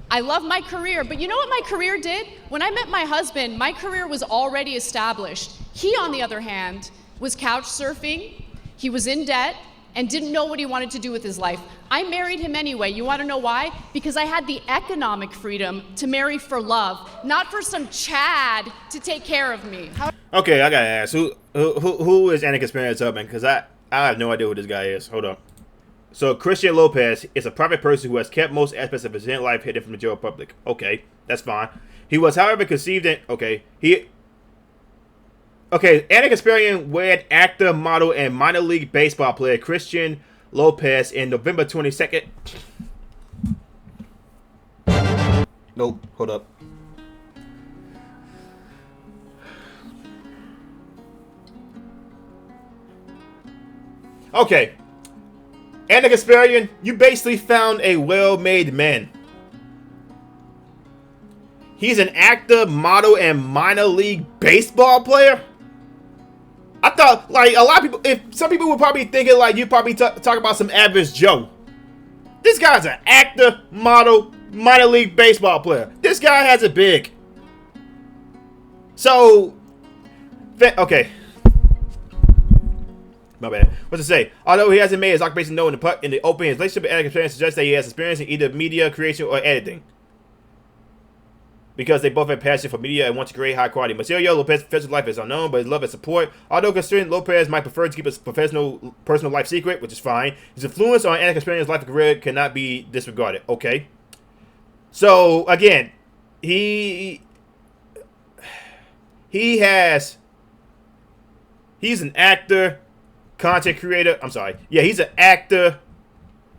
S3: I love my career, but you know what my career did? When I met my husband, my career was already established. He, on the other hand, was couch surfing, he was in debt, and didn't know what he wanted to do with his life. I married him anyway. You want to know why? Because I had the economic freedom to marry for love, not for some Chad to take care of me.
S1: Okay, I gotta ask, who is Kasparian's husband? Because I have no idea who this guy is. Hold up. So Christian Lopez is a private person who has kept most aspects of his life hidden from the general public. Okay, that's fine. He was, however, conceived in... Okay, Anna Kasparian wed actor, model, and minor league baseball player Christian Lopez in November 22nd. Nope, hold up. Okay. Anna Kasparian, you basically found a well-made man. He's an actor, model, and minor league baseball player? I thought, like, a lot of people, if some people were probably thinking, like, you probably talk about some average Joe. This guy's an actor, model, minor league baseball player. This guy has it big. So, okay. My bad. What to say? Although he hasn't made his occupation known in the open, his relationship with Anna Kasparian suggests that he has experience in either media creation or editing. Because they both have passion for media and want to create high quality material. Lopez's professional life is unknown, but his love and support. Although considering Lopez might prefer to keep his personal life secret, which is fine, his influence on Anna Kasparian's life and career cannot be disregarded. Okay. So again, he's an actor, content creator. I'm sorry. Yeah, he's an actor,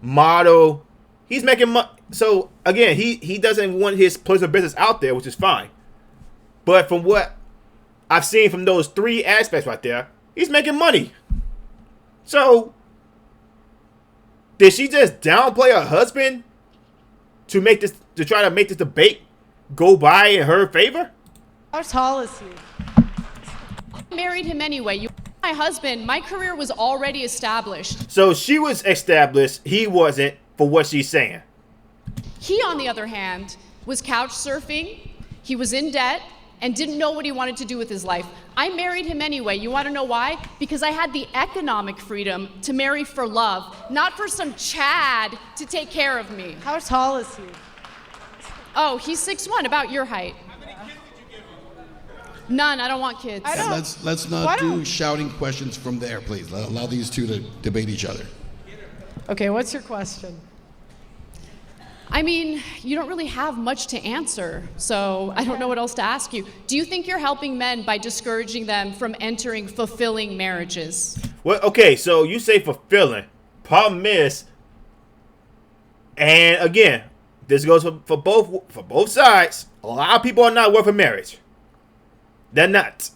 S1: model. He's making money. So again, he doesn't want his personal business out there, which is fine. But from what I've seen from those three aspects right there, he's making money. So did she just downplay her husband to try to make this debate go by in her favor?
S4: How tall is he?
S3: I married him anyway. You, my husband, my career was already established.
S1: So she was established. He wasn't, for what she's saying.
S3: He, on the other hand, was couch surfing, he was in debt, and didn't know what he wanted to do with his life. I married him anyway. You want to know why? Because I had the economic freedom to marry for love, not for some Chad to take care of me.
S4: How tall is he?
S3: Oh, he's 6'1", about your height.
S5: How many kids did you give him?
S3: None, I don't want kids.
S4: I don't-
S2: Let's not do shouting questions from there, please. Allow these two to debate each other.
S4: Okay, what's your question?
S3: I mean, you don't really have much to answer, so I don't know what else to ask you. Do you think you're helping men by discouraging them from entering fulfilling marriages?
S1: Well, okay, so you say fulfilling. Problem is, and again, this goes for both sides. A lot of people are not worth a marriage. They're not.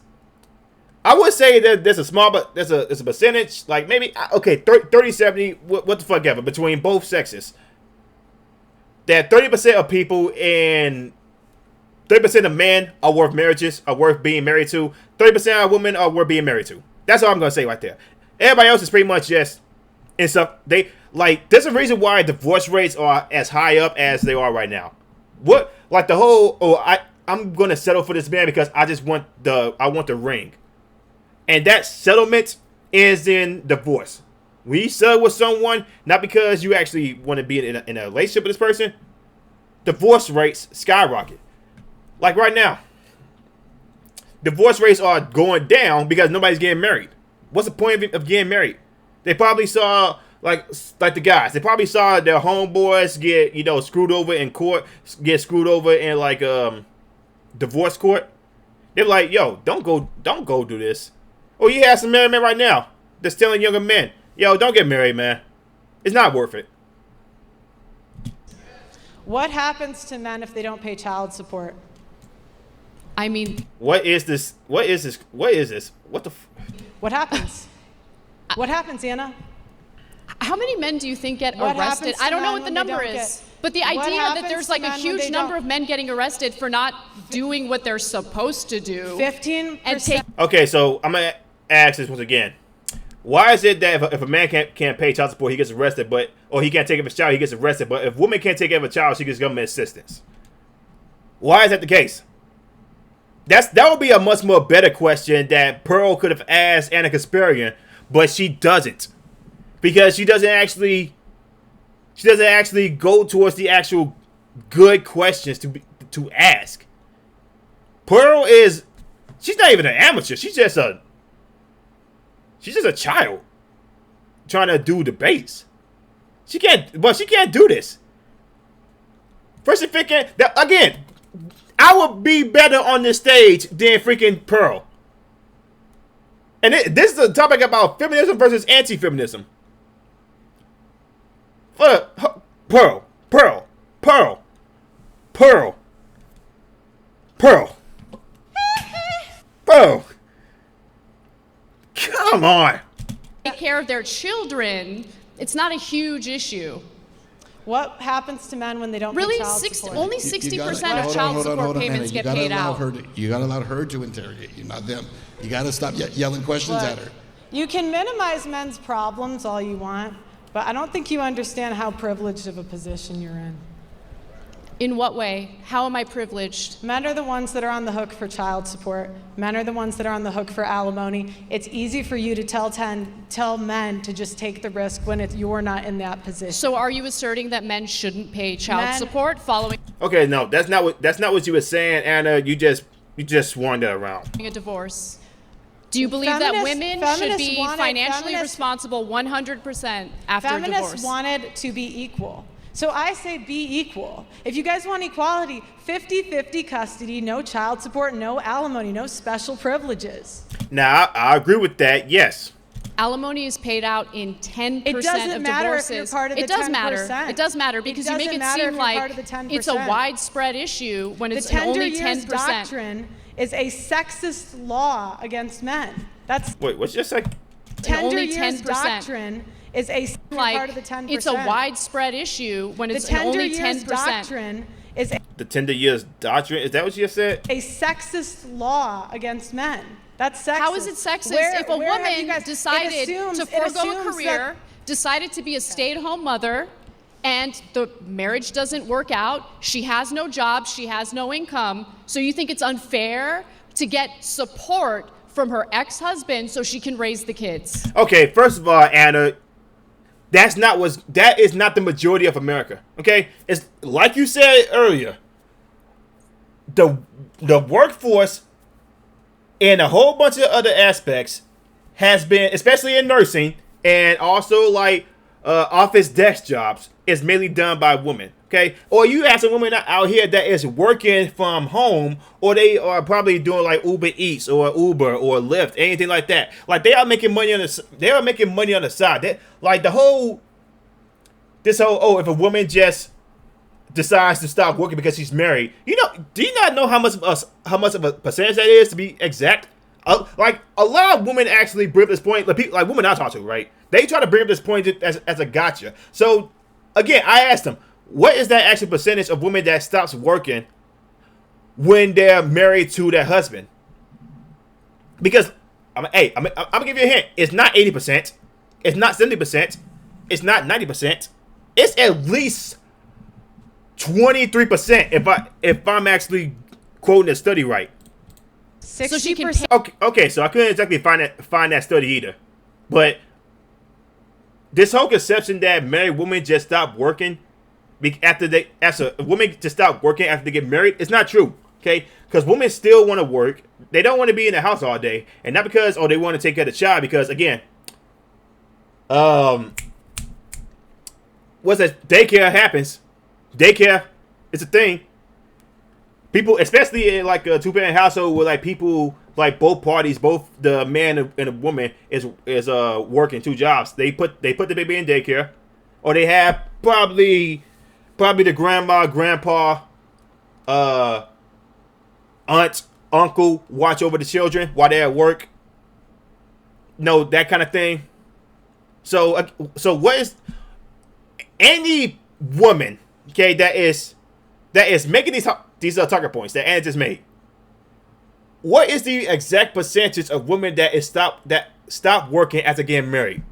S1: I would say that there's a small, but there's a percentage, like maybe, okay, 30, 70, what the fuck ever, between both sexes. That 30% of people and 30% of men are worth marriages, are worth being married to. 30% of women are worth being married to. That's all I'm gonna say right there. Everybody else is pretty much just and stuff. They like there's a reason why divorce rates are as high up as they are right now. What like the whole I'm gonna settle for this man because I want the ring, and that settlement is in divorce. When you settle with someone, not because you actually want to be in a relationship with this person, divorce rates skyrocket. Like right now, divorce rates are going down because nobody's getting married. What's the point of getting married? They probably saw, like the guys, they probably saw their homeboys get, screwed over in court, get screwed over in like divorce court. They're like, yo, don't go do this. Oh, you have some married men right now. They're stealing younger men. Yo, don't get married, man. It's not worth it.
S4: What happens to men if they don't pay child support?
S3: I mean...
S1: What is this? What is this? What is this? What the...
S4: What happens? What happens, Anna?
S3: How many men do you think get
S4: What
S3: arrested?
S4: happens to
S3: I don't know
S4: men
S3: what the
S4: when they
S3: number
S4: don't
S3: is.
S4: get-
S3: But the
S4: What
S3: idea that
S4: happens
S3: there's
S4: to
S3: like a
S4: men when
S3: huge
S4: they
S3: number
S4: don't-
S3: of men getting arrested for not doing what they're supposed to do.
S4: 15%.
S3: And take
S1: Okay, so I'm gonna ask this once again. Why is it that if a man can't pay child support, he gets arrested, or he can't take care of his child, he gets arrested, but if a woman can't take care of a child, she gets government assistance? Why is that the case? That would be a much more better question that Pearl could have asked Anna Kasparian, but she doesn't, because she doesn't actually go towards the actual good questions to ask. Pearl she's not even an amateur. She's just a child trying to do debates. She can't. But she can't do this. First and thinking that again, I would be better on this stage than freaking Pearl. And this is a topic about feminism versus anti-feminism. Pearl. Come on.
S3: Take care of their children. It's not a huge issue.
S4: What happens to men when they don't
S3: Really,
S4: pay child support?
S3: only 60% of child support payments get paid out.
S2: You got to allow her to interrogate you, not them. You got to stop yelling questions at her.
S4: You can minimize men's problems all you want, but I don't think you understand how privileged of a position you're in.
S3: In what way? How am I privileged?
S4: Men are the ones that are on the hook for child support. Men are the ones that are on the hook for alimony. It's easy for you to tell men to just take the risk when you're not in that position.
S3: So are you asserting that men shouldn't pay child support following
S1: Okay, no, that's not what you were saying, Anna. You just swung that around.
S3: a divorce? Do you believe that women should be financially responsible 100% after divorce?
S4: Feminists wanted to be equal. So I say be equal. If you guys want equality, 50-50 custody, no child support, no alimony, no special privileges.
S1: Now, I agree with that, yes.
S3: Alimony is paid out in 10%
S4: It doesn't
S3: of
S4: matter
S3: divorces.
S4: if you're part of the
S3: It does
S4: 10%.
S3: matter. It does matter because you make it seem like it's a widespread issue when it's only 10%.
S4: The 10 years doctrine is a sexist law against men.
S1: Wait, what's your second?
S4: Tender
S3: only
S4: years
S3: 10%.
S4: doctrine is a part of the 10%.
S3: It's a widespread issue when it's
S4: the
S3: only
S4: 10%
S3: 10%.
S4: Doctrine is
S1: The tender years doctrine? Is that what you just said?
S4: a sexist law against men. That's sexist.
S3: How is it sexist if a
S4: where have you
S3: woman
S4: guys-
S3: decided to forego a career,
S4: that-
S3: decided to be a stay-at-home mother, and the marriage doesn't work out, she has no job, she has no income, so you think it's unfair to get support from her ex-husband so she can raise the kids?
S1: Okay, first of all, Anna, that is not the majority of America. Okay? It's like you said earlier. The workforce and a whole bunch of other aspects has been, especially in nursing and also like office desk jobs, is mainly done by women. Okay, or you have some women out here that is working from home, or they are probably doing like Uber Eats or Uber or Lyft, anything like that. Like they are making money on the side. If a woman just decides to stop working because she's married, do you not know how much of a percentage that is, to be exact? Like a lot of women actually bring up this point. Like women I talk to, right? They try to bring up this point as a gotcha. So again, I asked them, what is that actual percentage of women that stops working when they're married to their husband? Because I'm gonna give you a hint. It's not 80%. It's not 70%. It's not 90%. It's at least 23%. If I'm actually quoting the study right.
S4: 60%.
S3: So she can
S1: Okay. So I couldn't exactly find that study either. But this whole conception that married women just stop working women just stop working after they get married, it's not true. Okay, because women still want to work. They don't want to be in the house all day, and not because they want to take care of the child. Because again, what's that? Daycare happens. Daycare is a thing. People, especially in like a two-parent household where like people, like both parties, both the man and the woman is working two jobs. They put the baby in daycare, or they have probably the grandma, grandpa, aunt, uncle watch over the children while they're at work. No, that kind of thing. So what is any woman, okay, that is making these talking points that Anna just made? What is the exact percentage of women that stop working after getting married?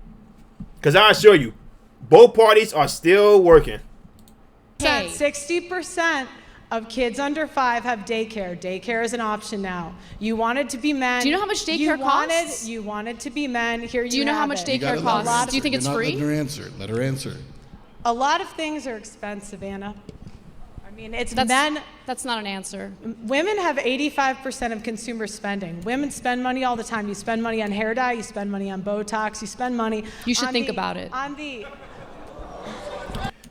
S1: Because I assure you, both parties are still working.
S4: 60% of kids under 5 have daycare. Daycare is an option now. You wanted to be men.
S3: Do you know how much daycare costs?
S4: You wanted to be men. Here you
S3: Do you know how much daycare costs? Do you think it's free?
S2: Let her answer.
S4: A lot of things are expensive, Anna. I mean, men.
S3: That's not an answer.
S4: Women have 85% of consumer spending. Women spend money all the time. You spend money on hair dye. You spend money on Botox. You spend money.
S3: You should think about it.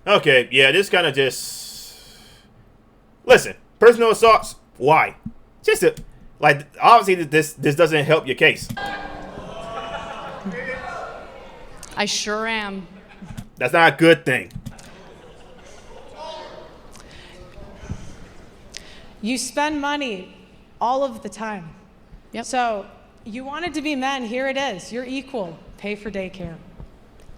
S1: Okay, yeah, this kind of just... Listen, personal assaults, why? Just like, obviously this doesn't help your case.
S3: I sure am.
S1: That's not a good thing.
S4: You spend money all of the time.
S3: Yep.
S4: So you wanted to be men, here it is. You're equal. Pay for daycare.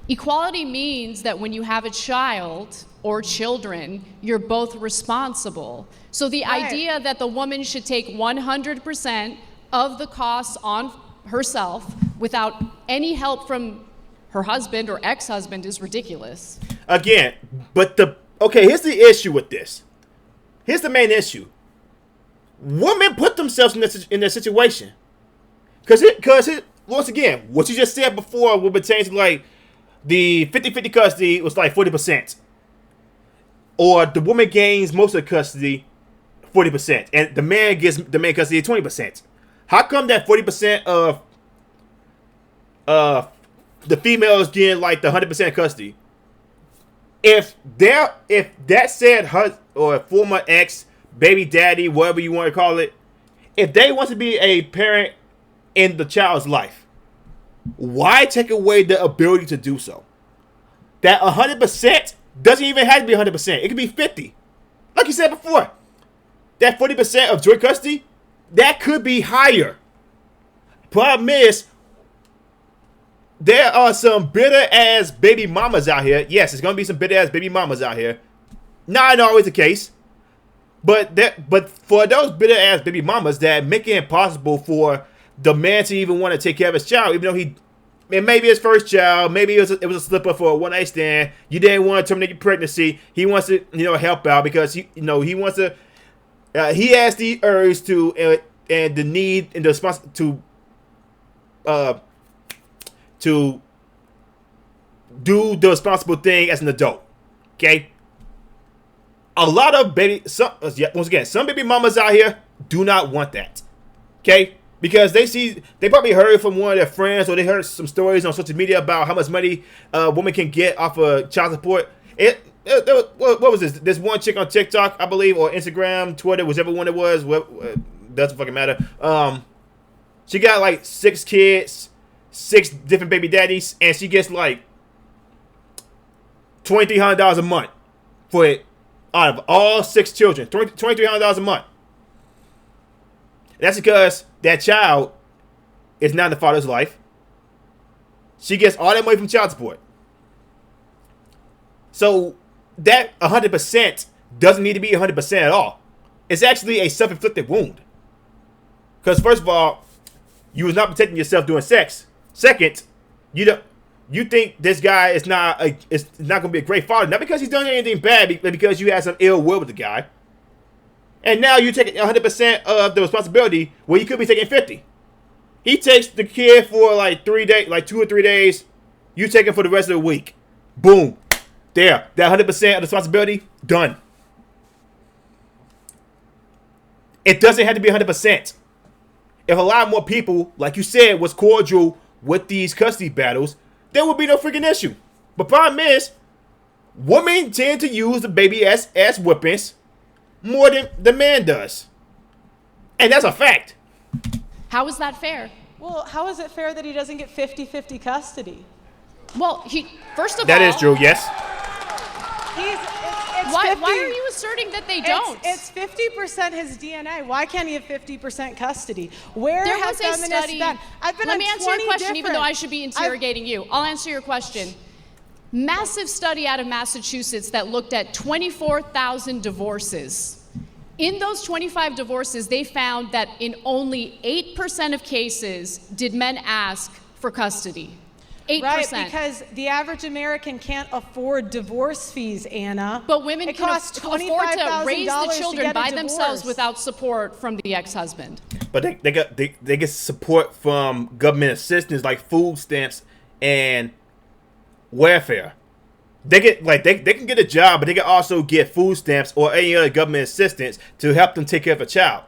S3: Equality means that when you have a child or children, you're both responsible. So the
S4: Right.
S3: idea that the woman should take 100% of the costs on herself without any help from her husband or ex-husband is ridiculous.
S1: Again, but here's the issue with this. Here's the main issue. Women put themselves in this situation. Because once again, what you just said before would pertain to like the 50-50 custody was like 40%. Or the woman gains most of the custody, 40%. And the man gets the man custody 20%. How come that 40% of the female is getting like the 100% custody? If that said husband or former ex, baby daddy, whatever you want to call it, if they want to be a parent in the child's life, why take away the ability to do so? That 100% doesn't even have to be 100%. It could be 50. Like you said before, that 40% of joint custody, that could be higher. Problem is, there are some bitter ass baby mamas out here. Yes, there's gonna be some bitter ass baby mamas out here. Not always the case. But for those bitter ass baby mamas that make it impossible for the man to even want to take care of his child, even though it may be his first child, maybe it was a slip up for a one night stand. You didn't want to terminate your pregnancy. He wants to help out because he wants to. He has the urge to and the need and the response to do the responsible thing as an adult. Okay. A lot of some baby mamas out here do not want that. Okay? Because they probably heard from one of their friends or they heard some stories on social media about how much money a woman can get off of child support. What was this? This one chick on TikTok, I believe, or Instagram, Twitter, whichever one it was, doesn't fucking matter. She got like 6 kids, 6 different baby daddies, and she gets like $2,300 a month for it. Out of all 6 children, $2,300 a month. That's because that child is not in the father's life. She gets all that money from child support. So that 100% doesn't need to be 100% at all. It's actually a self-inflicted wound. Because first of all, you was not protecting yourself during sex. Second, you think this guy is not going to be a great father, not because he's done anything bad, but because you had some ill will with the guy. And now you take 100% of the responsibility where you could be taking 50. He takes the kid for like 3 days, like 2 or 3 days. You take him for the rest of the week. Boom. There. That 100% of the responsibility, done. It doesn't have to be 100%. If a lot more people, like you said, was cordial with these custody battles, there would be no freaking issue. But problem is, women tend to use the baby as whippings more than the man does. And that's a fact.
S3: How is that fair?
S4: Well, how is it fair that he doesn't get 50-50 custody?
S3: Well, first of all...
S1: That is true, yes.
S3: Why are you asserting that they don't?
S4: It's 50% his DNA. Why can't he have 50% custody? Where
S3: there
S4: have
S3: was a
S4: feminists
S3: study.
S4: been? I've been
S3: Let
S4: on
S3: me answer
S4: 20
S3: your question, even though I should be
S4: different-
S3: interrogating you. I'll answer your question. Massive study out of Massachusetts that looked at 24,000 divorces. In those 25 divorces, they found that in only 8% of cases did men ask for custody. 8%.
S4: Right, because the average American can't afford divorce fees, Anna.
S3: But women
S4: it
S3: can
S4: costs
S3: afford to raise the
S4: $25,000
S3: children
S4: to
S3: by
S4: get a
S3: themselves
S4: divorce.
S3: without support from the ex-husband.
S1: But they get support from government assistance like food stamps and welfare. They can get a job, but they can also get food stamps or any other government assistance to help them take care of a child.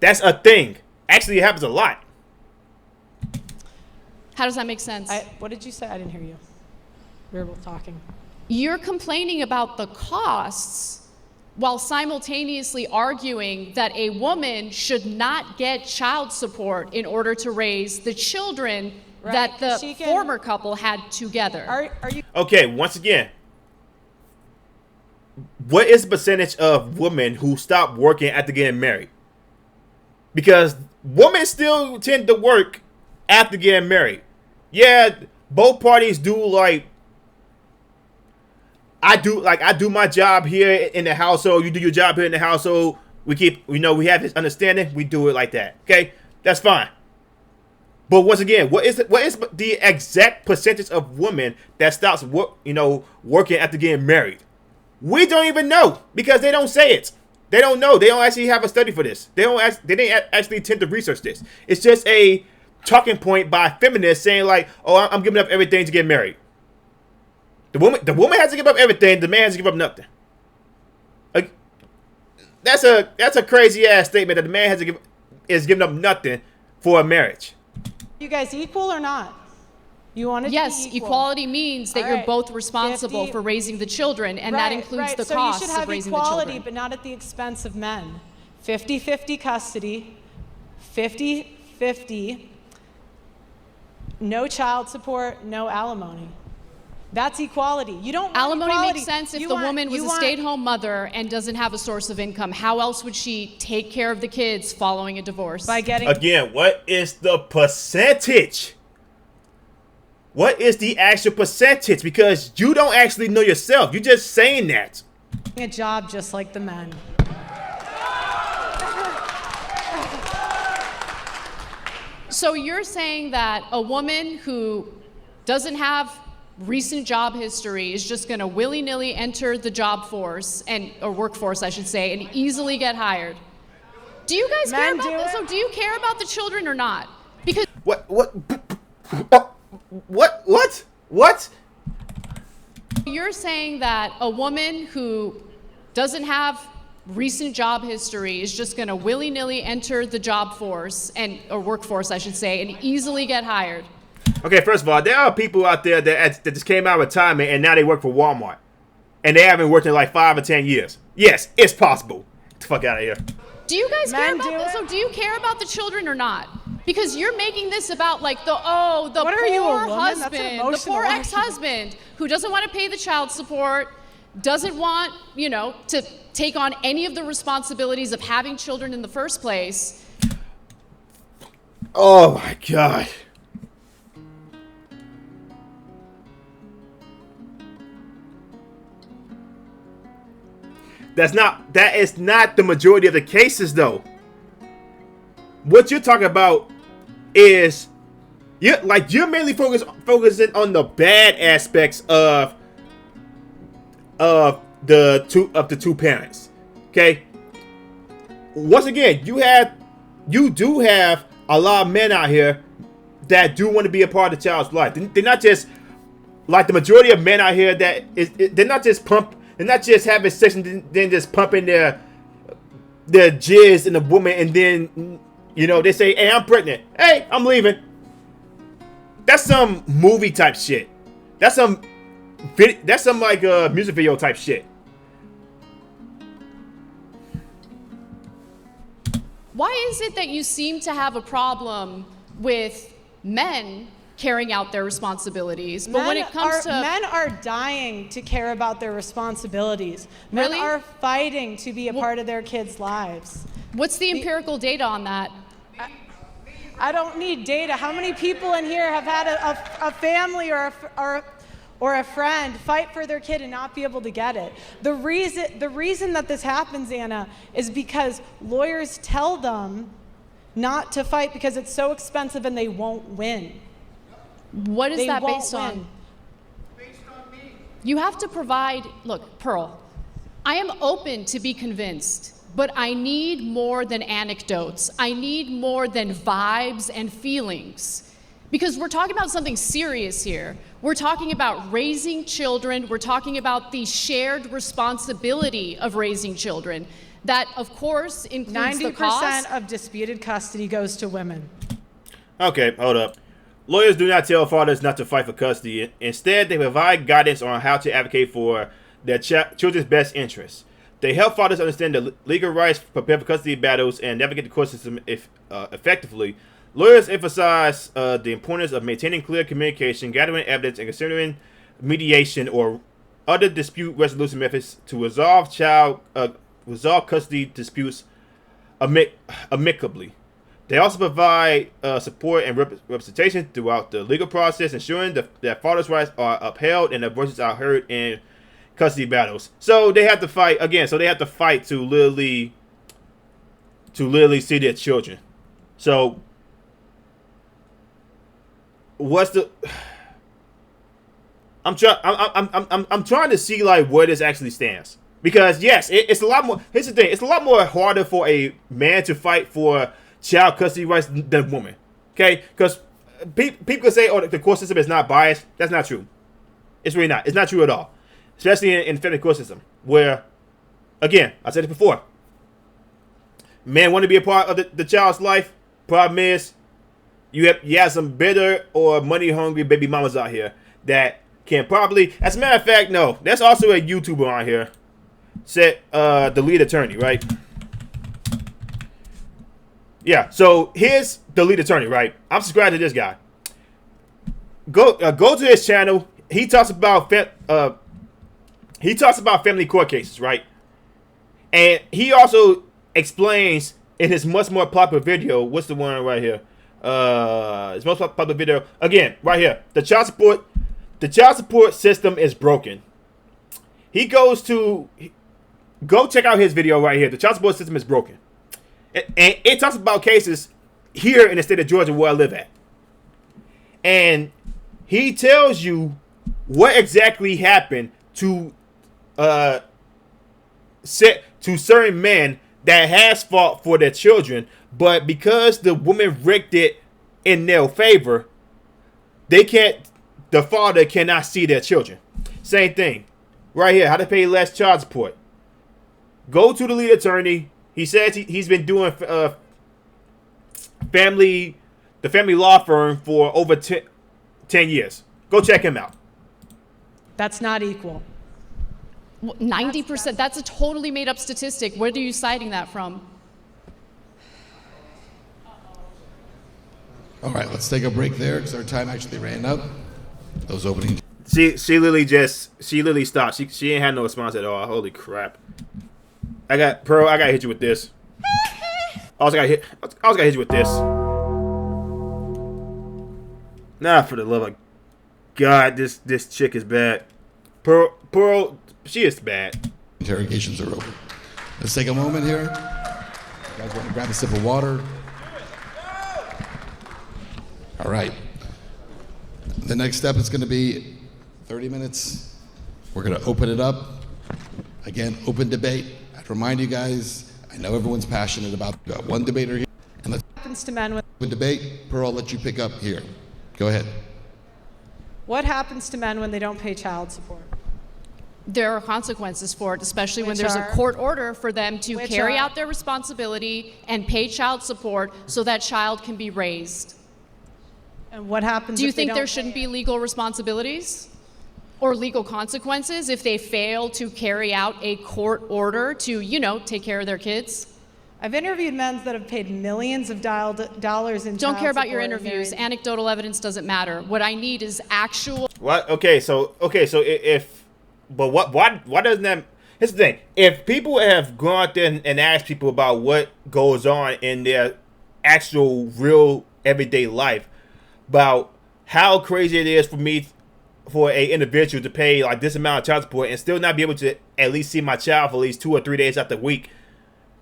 S1: That's a thing. Actually, it happens a lot.
S3: How does that make sense?
S4: What did you say? I didn't hear you. We were both talking.
S3: You're complaining about the costs while simultaneously arguing that a woman should not get child support in order to raise the children that the former couple had together.
S4: Are you?
S1: Okay, once again, what is the percentage of women who stop working after getting married? Because women still tend to work after getting married. Yeah, both parties do like. I do my job here in the household. You do your job here in the household. We have this understanding. We do it like that. Okay, that's fine. But once again, what is the exact percentage of women that stops working after getting married? We don't even know because they don't say it. They don't know. They don't actually have a study for this. They didn't actually tend to research this. It's just a talking point by feminists saying like, "Oh, I'm giving up everything to get married." The woman has to give up everything. The man has to give up nothing. Like, that's a crazy ass statement that the man is giving up nothing for a marriage.
S4: You guys equal or not? You want to
S3: Yes,
S4: be equal.
S3: equality means that
S4: All
S3: you're
S4: right.
S3: both responsible
S4: 50
S3: for raising the children, and that includes the
S4: so
S3: costs
S4: you should have
S3: of raising the
S4: equality,
S3: children.
S4: but not at the expense of men. 50-50 custody, 50-50, no child support, no alimony. That's equality. You don't want
S3: Alimony
S4: equality.
S3: makes sense if
S4: You
S3: the
S4: want-
S3: woman was
S4: you
S3: a
S4: want-
S3: stay-at-home mother and doesn't have a source of income. How else would she take care of the kids following a divorce?
S4: by getting
S1: Again, what is the percentage? What is the actual percentage? Because you don't actually know yourself. You're just saying that.
S4: a job just like the men.
S3: So you're saying that a woman who doesn't have recent job history is just going to willy-nilly enter the job force or workforce, I should say, and easily get hired. Do you guys care
S4: Men
S3: about
S4: do
S3: this?
S4: it.
S3: So do you care about the children or not? Because
S1: What?
S3: you're saying that a woman who doesn't have recent job history is just going to willy-nilly enter the job force or workforce, I should say, and easily get hired.
S1: Okay, first of all, there are people out there that just came out of retirement and now they work for Walmart. And they haven't worked in like 5 or 10 years. Yes, it's possible. Get the fuck out of here.
S3: Do you guys care
S4: Men
S3: about
S4: do
S3: this?
S4: it.
S3: So do you care about the children or not? Because you're making this about like the poor
S4: What are you, a woman? That's an
S3: husband, the
S4: emotional
S3: poor
S4: argument.
S3: ex-husband who doesn't want to pay the child support, doesn't want, to take on any of the responsibilities of having children in the first place.
S1: Oh my God. That is not the majority of the cases though. What you're talking about is you're mainly focusing on the bad aspects of the two parents. Okay? Once again, you do have a lot of men out here that do want to be a part of the child's life. They're not just like the majority of men out here they're not just having sex and then just pumping their jizz in the woman and then they say, "Hey, I'm pregnant. Hey, I'm leaving." That's some movie type shit. That's some like music video type shit.
S3: Why is it that you seem to have a problem with men carrying out their responsibilities, but when it comes to
S4: men are dying to care about their responsibilities. Men
S3: Really?
S4: are fighting to be a part of their kids' lives.
S3: what's the empirical data on that?
S4: I don't need data. How many people in here have had a family or a friend fight for their kid and not be able to get it? The reason that this happens, Anna, is because lawyers tell them not to fight because it's so expensive and they won't win.
S3: What is
S4: They
S3: that
S4: won't
S3: based
S4: win.
S3: on?
S5: Based on me.
S3: You have to provide, look, Pearl, I am open to be convinced, but I need more than anecdotes. I need more than vibes and feelings. Because we're talking about something serious here. We're talking about raising children. We're talking about the shared responsibility of raising children. That, of course, includes the cost.
S4: 90% of disputed custody goes to women.
S1: Okay, hold up. Lawyers do not tell fathers not to fight for custody. Instead, they provide guidance on how to advocate for their children's best interests. They help fathers understand the legal rights, prepare for custody battles, and navigate the court system effectively. Lawyers emphasize the importance of maintaining clear communication, gathering evidence, and considering mediation or other dispute resolution methods to resolve custody disputes amicably. They also provide support and representation throughout the legal process, ensuring that fathers' rights are upheld and their voices are heard in custody battles. So they have to fight again. So they have to fight to literally see their children. So what's the? I'm trying to see like where this actually stands, because yes, it's a lot more. Here's the thing: it's a lot more harder for a man to fight for child custody rights than a woman. Okay, because people can say, "Oh, the court system is not biased." That's not true. It's really not. It's not true at all, especially in the federal court system, where, again, I said it before. Men want to be a part of the child's life. Problem is, you have some bitter or money hungry baby mamas out here that can probably, as a matter of fact, no, there's also a YouTuber on here, said the lead attorney, right? Yeah, so here's the lead attorney, right? I'm subscribed to this guy. Go to his channel. He talks about family court cases, right? And he also explains in his much more popular video. What's the one right here? His most popular video again, right here. The child support system is broken. Go check out his video right here. The child support system is broken. And it talks about cases here in the state of Georgia where I live at. And he tells you what exactly happened to certain men that has fought for their children, but because the woman rigged it in their favor, the father cannot see their children. Same thing. Right here, how to pay less child support. Go to the lead attorney. He says he's been doing the family law firm for over 10 years. Go check him out.
S4: That's not equal.
S3: 90%. That's a totally made up statistic. Where are you citing that from?
S2: All right, let's take a break there because our time actually ran up. Those opening.
S1: She literally stopped. She ain't had no response at all. Holy crap. I gotta hit you with this. I also gotta hit you with this. Nah, for the love of God, this chick is bad. Pearl, she is bad.
S2: Interrogations are over. Let's take a moment here. You guys want to grab a sip of water? All right. The next step is going to be 30 minutes. We're going to open it up. Again, open debate. I'd remind you guys, I know everyone's passionate about one debater here. And let's
S4: Happens to men with
S2: debate. Pearl, I'll let you pick up here. Go ahead.
S4: What happens to men when they don't pay child support?
S3: There are consequences for it, especially when
S4: Which
S3: there's
S4: are?
S3: a court order for them to
S4: Which
S3: carry
S4: are?
S3: out their responsibility and pay child support so that child can be raised.
S4: And what happens
S3: Do you
S4: if they
S3: think
S4: don't
S3: there
S4: pay
S3: shouldn't
S4: it?
S3: be legal responsibilities or legal consequences if they fail to carry out a court order to, take care of their kids?
S4: I've interviewed men that have paid millions of dollars in
S3: Don't
S4: child
S3: care about your
S4: support and
S3: interviews.
S4: married-
S3: Anecdotal evidence doesn't matter. What I need is actual.
S1: What? Okay, so why doesn't that? Here's the thing: if people have gone out there and asked people about what goes on in their actual, real, everyday life, about how crazy it is for a individual to pay like this amount of child support and still not be able to at least see my child for at least 2 or 3 days out the week.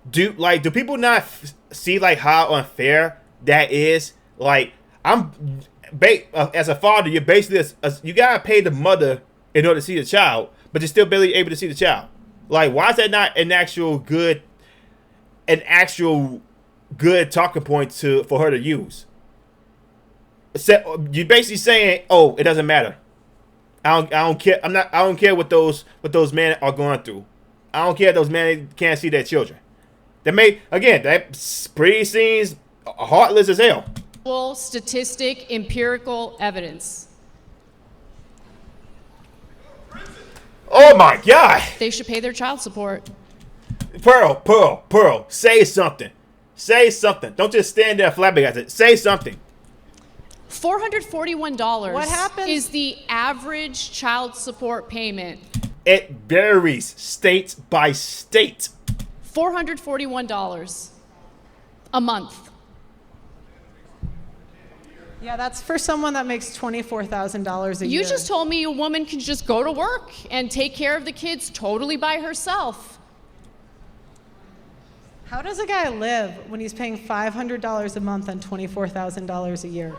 S1: Do people not see like how unfair that is? Like as a father, you're basically you gotta pay the mother in order to see the child, but you're still barely able to see the child. Like, why is that not an actual good talking point for her to use? So you're basically saying, "Oh, it doesn't matter. I don't care. I don't care what those men are going through. I don't care if those men can't see their children." That pretty seems heartless as hell.
S3: Full statistic, empirical evidence.
S1: Oh my God.
S3: They should pay their child support.
S1: Pearl, say something. Say something. Don't just stand there flabbergasted. Say something.
S3: $441
S4: What happens?
S3: is the average child support payment.
S1: It varies state by state.
S3: $441 a month.
S4: Yeah, that's for someone that makes $24,000 a year.
S3: You just told me a woman can just go to work and take care of the kids totally by herself.
S4: How does a guy live when he's paying $500 a month on $24,000 a year?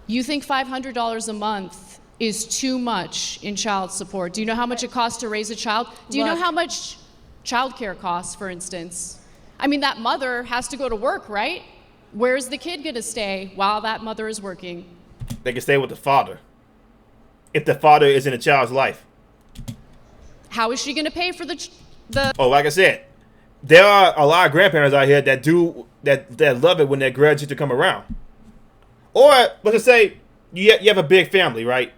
S3: You think $500 a month is too much in child support? Do you know how much it costs to raise a child? Do you know how much childcare costs, for instance? I mean, that mother has to go to work, right? Where's the kid going to stay while that mother is working?
S1: They can stay with the father if the father is in a child's life.
S3: How is she going to pay for the
S1: Oh, like I said, there are a lot of grandparents out here that love it when their grandchildren come around. Or let's just say you have a big family, right?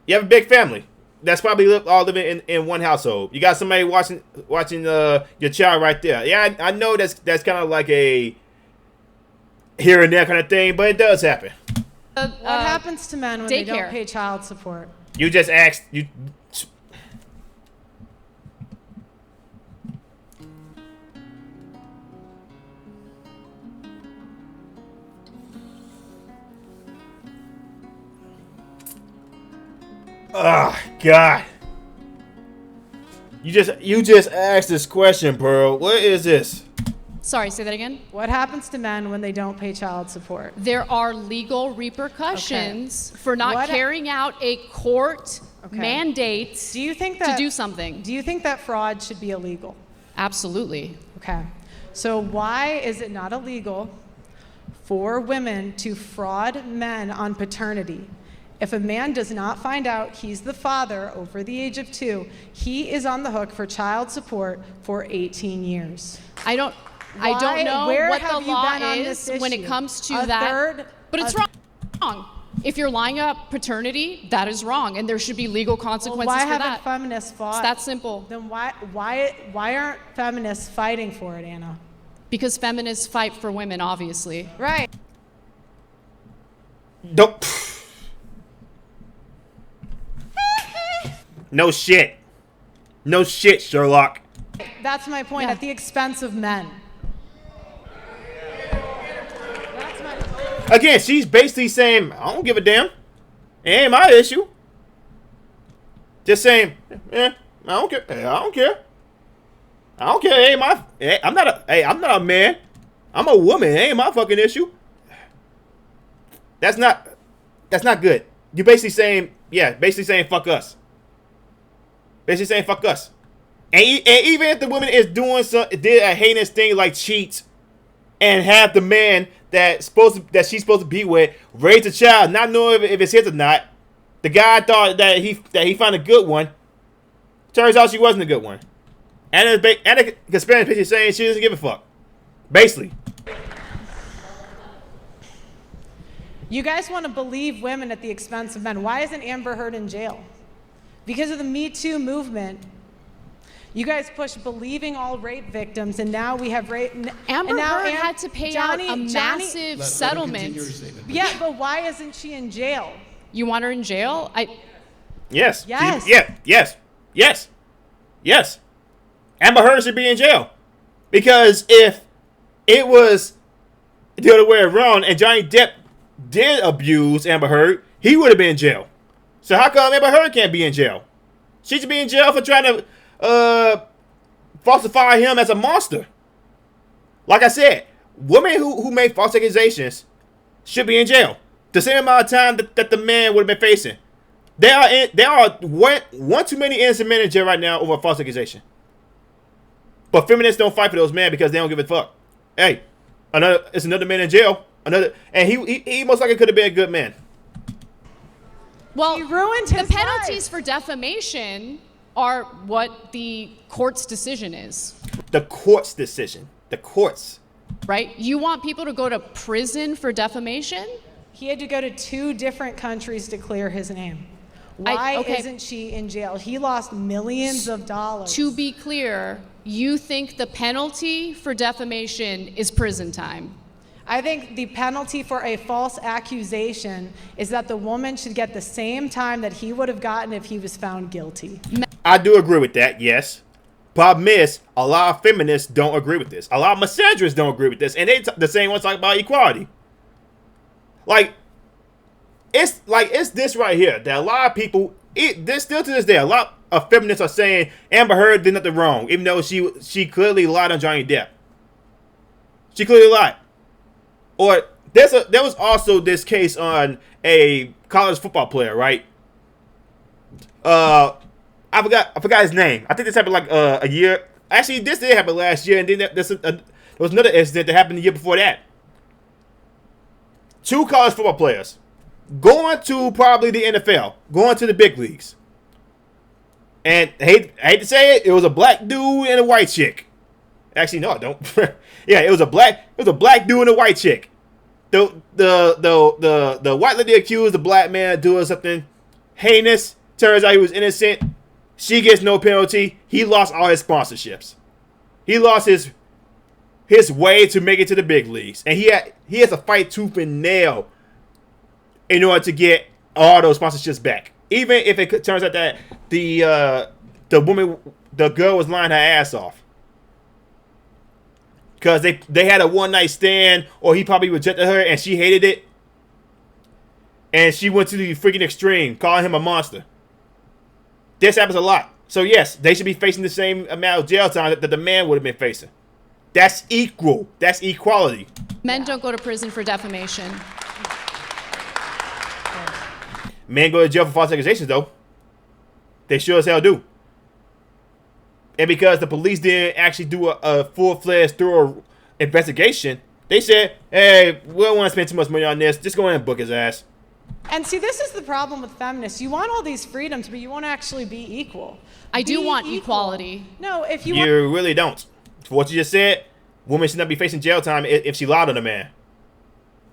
S1: You have a big family that's probably all living in one household. You got somebody watching your child right there. Yeah, I know that's kind of like a here and there kind of thing, but it does happen.
S4: What happens to men when they don't
S3: daycare.
S4: pay child support?
S1: You just asked you. Oh God! You just asked this question, Pearl. What is this?
S3: Sorry, say that again.
S4: What happens to men when they don't pay child support?
S3: There are legal repercussions for not carrying out a court mandate
S4: Do you think
S3: to
S4: that
S3: do something.
S4: Do you think that fraud should be illegal?
S3: Absolutely.
S4: Okay. So why is it not illegal for women to fraud men on paternity? If a man does not find out he's the father over the age of 2, he is on the hook for child support for 18 years.
S3: I don't know
S4: Where
S3: what the
S4: have you
S3: law
S4: been on
S3: is
S4: this
S3: when it
S4: issue?
S3: comes to
S4: A
S3: that.
S4: third-
S3: But it's wrong. If you're lying about paternity, that is wrong, and there should be legal
S4: Well,
S3: consequences
S4: why
S3: for
S4: haven't
S3: that.
S4: feminists fought?
S3: It's that simple.
S4: Then why aren't feminists fighting for it, Anna?
S3: Because feminists fight for women, obviously.
S4: Right.
S1: Don't. No shit. No shit, Sherlock.
S4: That's my point.
S3: Yeah.
S4: At the expense of men. That's my.
S1: Again, she's basically saying, I don't give a damn. It ain't my issue. Just saying, I don't care. I don't care. I don't care. It ain't my. I'm not a man. I'm a woman. It ain't my fucking issue. That's not good. You're basically saying fuck us. Basically saying fuck us. And even if the woman is did a heinous thing like cheat and have the man that she's supposed to be with raise a child, not knowing if it's his or not, the guy thought that he found a good one. Turns out she wasn't a good one. And the Kasparian picture saying she doesn't give a fuck. Basically.
S4: You guys want to believe women at the expense of men. Why isn't Amber Heard in jail? Because of the Me Too movement. You guys push believing all rape victims, and now we have rape.
S3: Amber Heard had to pay out a massive settlement.
S4: Yeah, but why isn't she in jail?
S3: You want her in jail?
S1: Yes.
S4: Yes.
S1: Yes. Amber Heard should be in jail. Because if it was the other way around and Johnny Depp did abuse Amber Heard, he would have been in jail. So how come Amber Heard can't be in jail? She should be in jail for trying to falsify him as a monster. Like I said, women who make false accusations should be in jail. The same amount of time that the man would have been facing. There are one too many innocent men in jail right now over a false accusation. But feminists don't fight for those men because they don't give a fuck. Hey, it's another man in jail. And he most likely could have been a good man.
S3: Well,
S4: He ruined his
S3: the penalties
S4: life.
S3: for defamation are what the court's decision is.
S1: The court's decision. The courts.
S3: right? You want people to go to prison for defamation?
S4: He had to go to 2 different countries to clear his name. Why isn't she in jail? He lost millions of dollars.
S3: To be clear, you think the penalty for defamation is prison time?
S4: I think the penalty for a false accusation is that the woman should get the same time that he would have gotten if he was found guilty.
S1: I do agree with that, yes. Problem is, a lot of feminists don't agree with this. A lot of misandrists don't agree with this. And the same ones talk about equality. It's this right here that a lot of people, still to this day, a lot of feminists are saying Amber Heard did nothing wrong, even though she clearly lied on Johnny Depp. She clearly lied. Or there was also this case on a college football player, right? I forgot his name. I think this happened like a year. Actually, this did happen last year, and then there was another incident that happened the year before that. 2 college football players going to probably the NFL, going to the big leagues. And I hate to say it, it was a black dude and a white chick. Actually, no, I don't. Yeah, it was a black dude and a white chick. The white lady accused the black man of doing something heinous. Turns out he was innocent. She gets no penalty. He lost all his sponsorships. He lost his way to make it to the big leagues, and he has to fight tooth and nail in order to get all those sponsorships back. Even if it turns out that the girl was lying her ass off. Because they had a one-night stand, or he probably rejected her and she hated it. And she went to the freaking extreme, calling him a monster. This happens a lot. So yes, they should be facing the same amount of jail time that the man would have been facing. That's equal. That's equality.
S3: Men don't go to prison for defamation.
S1: Men go to jail for false accusations, though. They sure as hell do. And because the police didn't actually do a full-fledged, thorough investigation, they said, hey, we don't want to spend too much money on this. Just go ahead and book his ass.
S4: And see, this is the problem with feminists. You want all these freedoms, but you won't actually be equal.
S3: I do want equality.
S4: No, if you
S1: really don't. For what you just said, women should not be facing jail time if she lied on a man.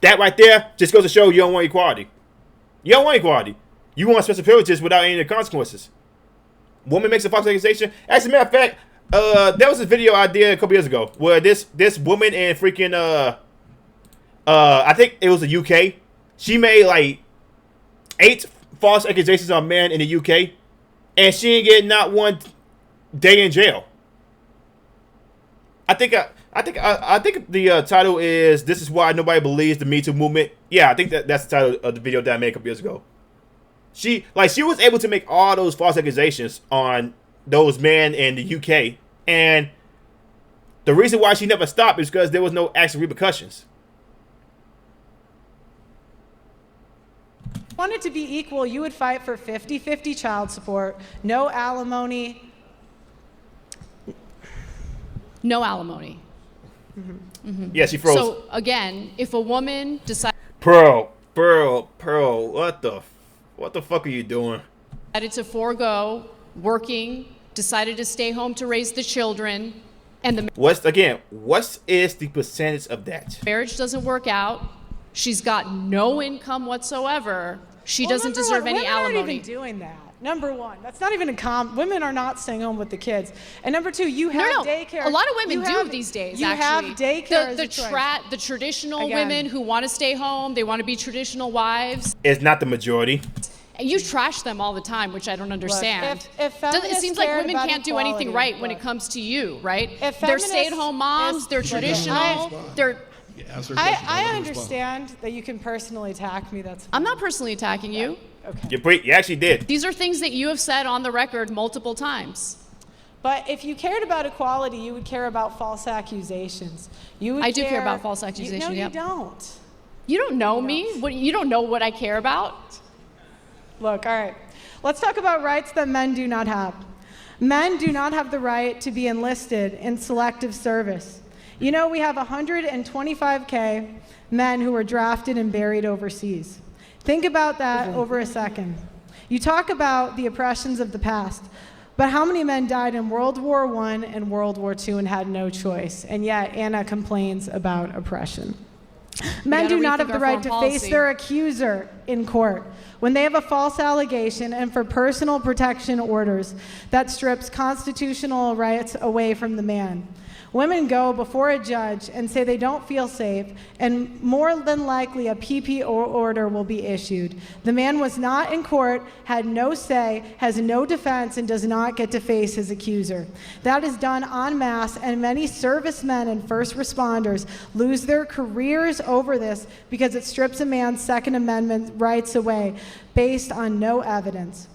S1: That right there just goes to show you don't want equality. You don't want equality. You want special privileges without any of the consequences. Woman makes a false accusation. As a matter of fact, there was a video I did a couple years ago where this woman in freaking I think it was the UK. She made like 8 false accusations on men in the UK, and she ain't getting not one day in jail. I think the title is "This is why nobody believes the Me Too movement." Yeah, I think that's the title of the video that I made a couple years ago. She was able to make all those false accusations on those men in the UK, and the reason why she never stopped is because there was no actual repercussions.
S4: If you wanted to be equal, you would fight for 50-50 child support, no alimony.
S3: No alimony.
S4: Mm-hmm.
S3: Mm-hmm.
S1: Yeah, she froze.
S3: So again, if a woman decides
S1: Pearl, what the fuck are you doing?
S3: decided to forego working, decided to stay home to raise the children, and the
S1: What is the percentage of that?
S3: marriage doesn't work out, she's got no income whatsoever, she doesn't deserve any
S4: women
S3: alimony.
S4: aren't even doing that. Number one, that's not even women are not staying home with the kids. And number two, you have daycare.
S3: A lot of women do these days,
S4: you
S3: actually.
S4: You have daycare as a choice.
S3: The traditional
S4: Again.
S3: women who want to stay home, they want to be traditional wives.
S1: It's not the majority.
S3: And you trash them all the time, which I don't understand.
S4: If feminists
S3: it seems like
S4: cared
S3: women
S4: about
S3: can't do anything
S4: equality,
S3: right when it comes to you, right?
S4: If
S3: They're
S4: feminists-
S3: stay-at-home moms, they're traditional, they're...
S4: I understand that you can personally attack me. That's fine.
S3: I'm not personally attacking you.
S4: Okay.
S1: You actually did.
S3: These are things that you have said on the record multiple times.
S4: But if you cared about equality, you would care about false accusations.
S3: I do care about false accusations,
S4: No,
S3: yep.
S4: you don't.
S3: You don't know me? You don't know what I care about?
S4: Look, all right. Let's talk about rights that men do not have. Men do not have the right to be enlisted in selective service. You know, we have 125K men who were drafted and buried overseas. Think about that over a second. You talk about the oppressions of the past, But how many men died in World War I and World War II and had no choice? And yet Anna complains about oppression. Men do not have the right to face their accuser in court when they have a false allegation and for personal protection orders that strips constitutional rights away from the man. Women go before a judge and say they don't feel safe, and more than likely a PP order will be issued. The man was not in court, had no say, has no defense, and does not get to face his accuser. That is done en masse, and many servicemen and first responders lose their careers over this because it strips a man's Second Amendment rights away based on no evidence.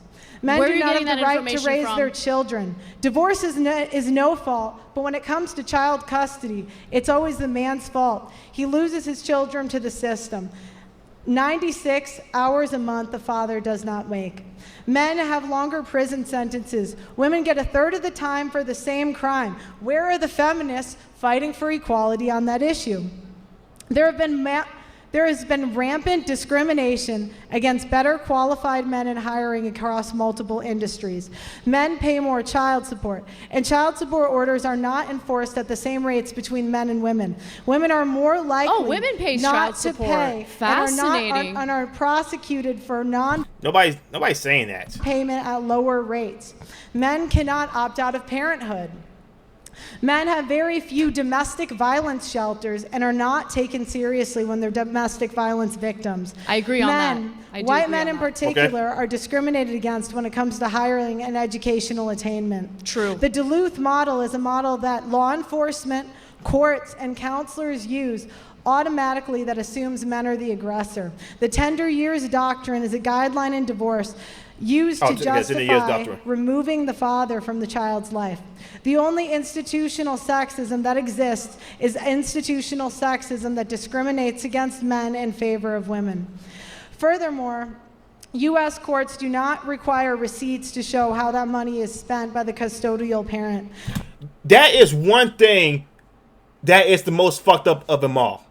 S4: Men do not have the right to raise their children. Divorce is no fault, but when it comes to child custody, it's always the man's fault. He loses his children to the system. 96 hours a month the father does not make. Men have longer prison sentences. Women get a third of the time for the same crime. Where are the feminists fighting for equality on that issue? There has been rampant discrimination against better qualified men in hiring across multiple industries. Men pay more child support, and child support orders are not enforced at the same rates between men and women. Women are more likely
S3: women pay
S4: not
S3: child
S4: to
S3: support.
S4: pay
S3: Fascinating.
S4: and are prosecuted for
S1: Nobody's saying that.
S4: payment at lower rates. Men cannot opt out of parenthood. Men have very few domestic violence shelters and are not taken seriously when they're domestic violence victims.
S3: I agree on that.
S4: White men in particular are discriminated against when it comes to hiring and educational attainment.
S3: True.
S4: The Duluth model is a model that law enforcement, courts, and counselors use automatically that assumes men are the aggressor. The tender years doctrine is a guideline in divorce used to justify removing the father from the child's life. The only institutional sexism that exists is institutional sexism that discriminates against men in favor of women. Furthermore, U.S. courts do not require receipts to show how that money is spent by the custodial parent.
S1: That is one thing that is the most fucked up of them all.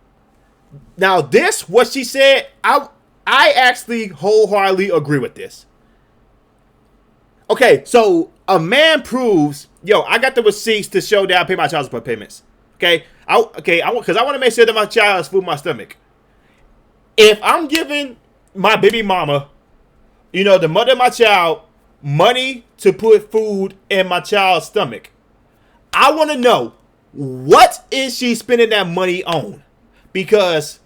S1: Now, what she said, I actually wholeheartedly agree with this. Okay, so a man proves, I got the receipts to show that I pay my child support payments. Okay, because I want to make sure that my child has food in my stomach. If I'm giving my baby mama, the mother of my child, money to put food in my child's stomach, I want to know, what is she spending that money on? Because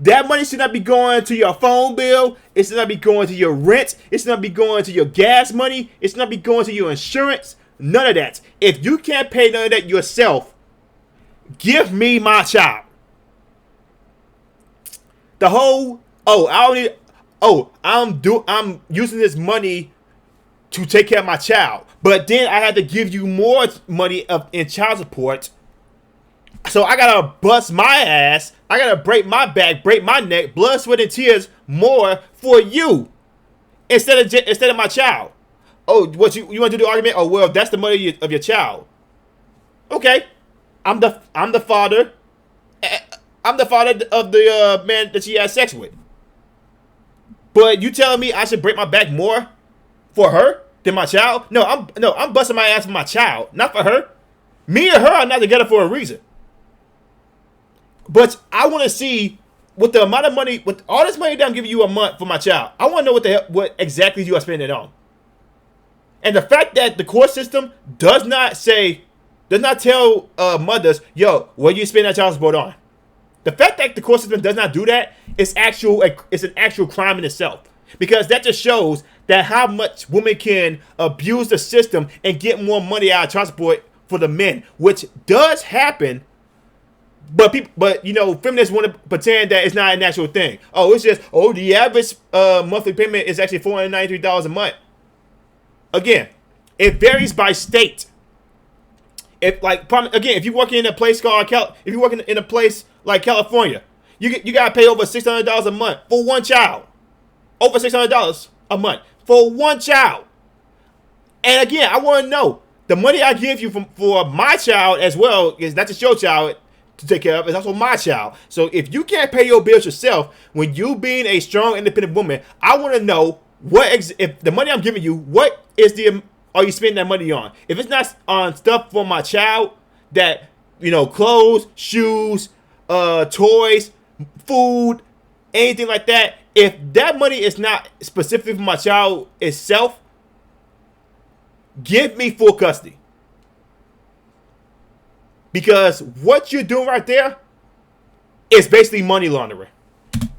S1: that money should not be going to your phone bill. It should not be going to your rent. It should not be going to your gas money. It should not be going to your insurance. None of that. If you can't pay none of that yourself, give me my child. The whole, I'm using this money to take care of my child, but then I had to give you more money in child support. So I gotta bust my ass. I gotta break my back, break my neck, blood, sweat, and tears more for you instead of my child. Oh, what you want to do the argument? Oh, well, that's the money of your child. Okay, I'm the father. I'm the father of the man that she had sex with. But you telling me I should break my back more for her than my child? No, I'm busting my ass for my child, not for her. Me and her are not together for a reason. But I want to see, with the amount of money, with all this money that I'm giving you a month for my child, I want to know what exactly you are spending it on. And the fact that the court system does not tell mothers, what you spend that child support on. The fact that the court system does not do that is an actual crime in itself. Because that just shows that how much women can abuse the system and get more money out of child support for the men, which does happen. But feminists want to pretend that it's not an actual thing. Oh, it's just, the average monthly payment is actually $493 a month. Again, it varies by state. If you work in a place like California, you gotta pay over $600 a month for one child. Over $600 a month for one child. And again, I want to know, the money I give you for my child as well is not just your child to take care of, it's also my child. So if you can't pay your bills yourself, when you being a strong, independent woman, I want to know if the money I'm giving you, what is are you spending that money on? If it's not on stuff for my child, that, clothes, shoes, toys, food, anything like that, if that money is not specifically for my child itself, give me full custody. Because what you're doing right there is basically money laundering.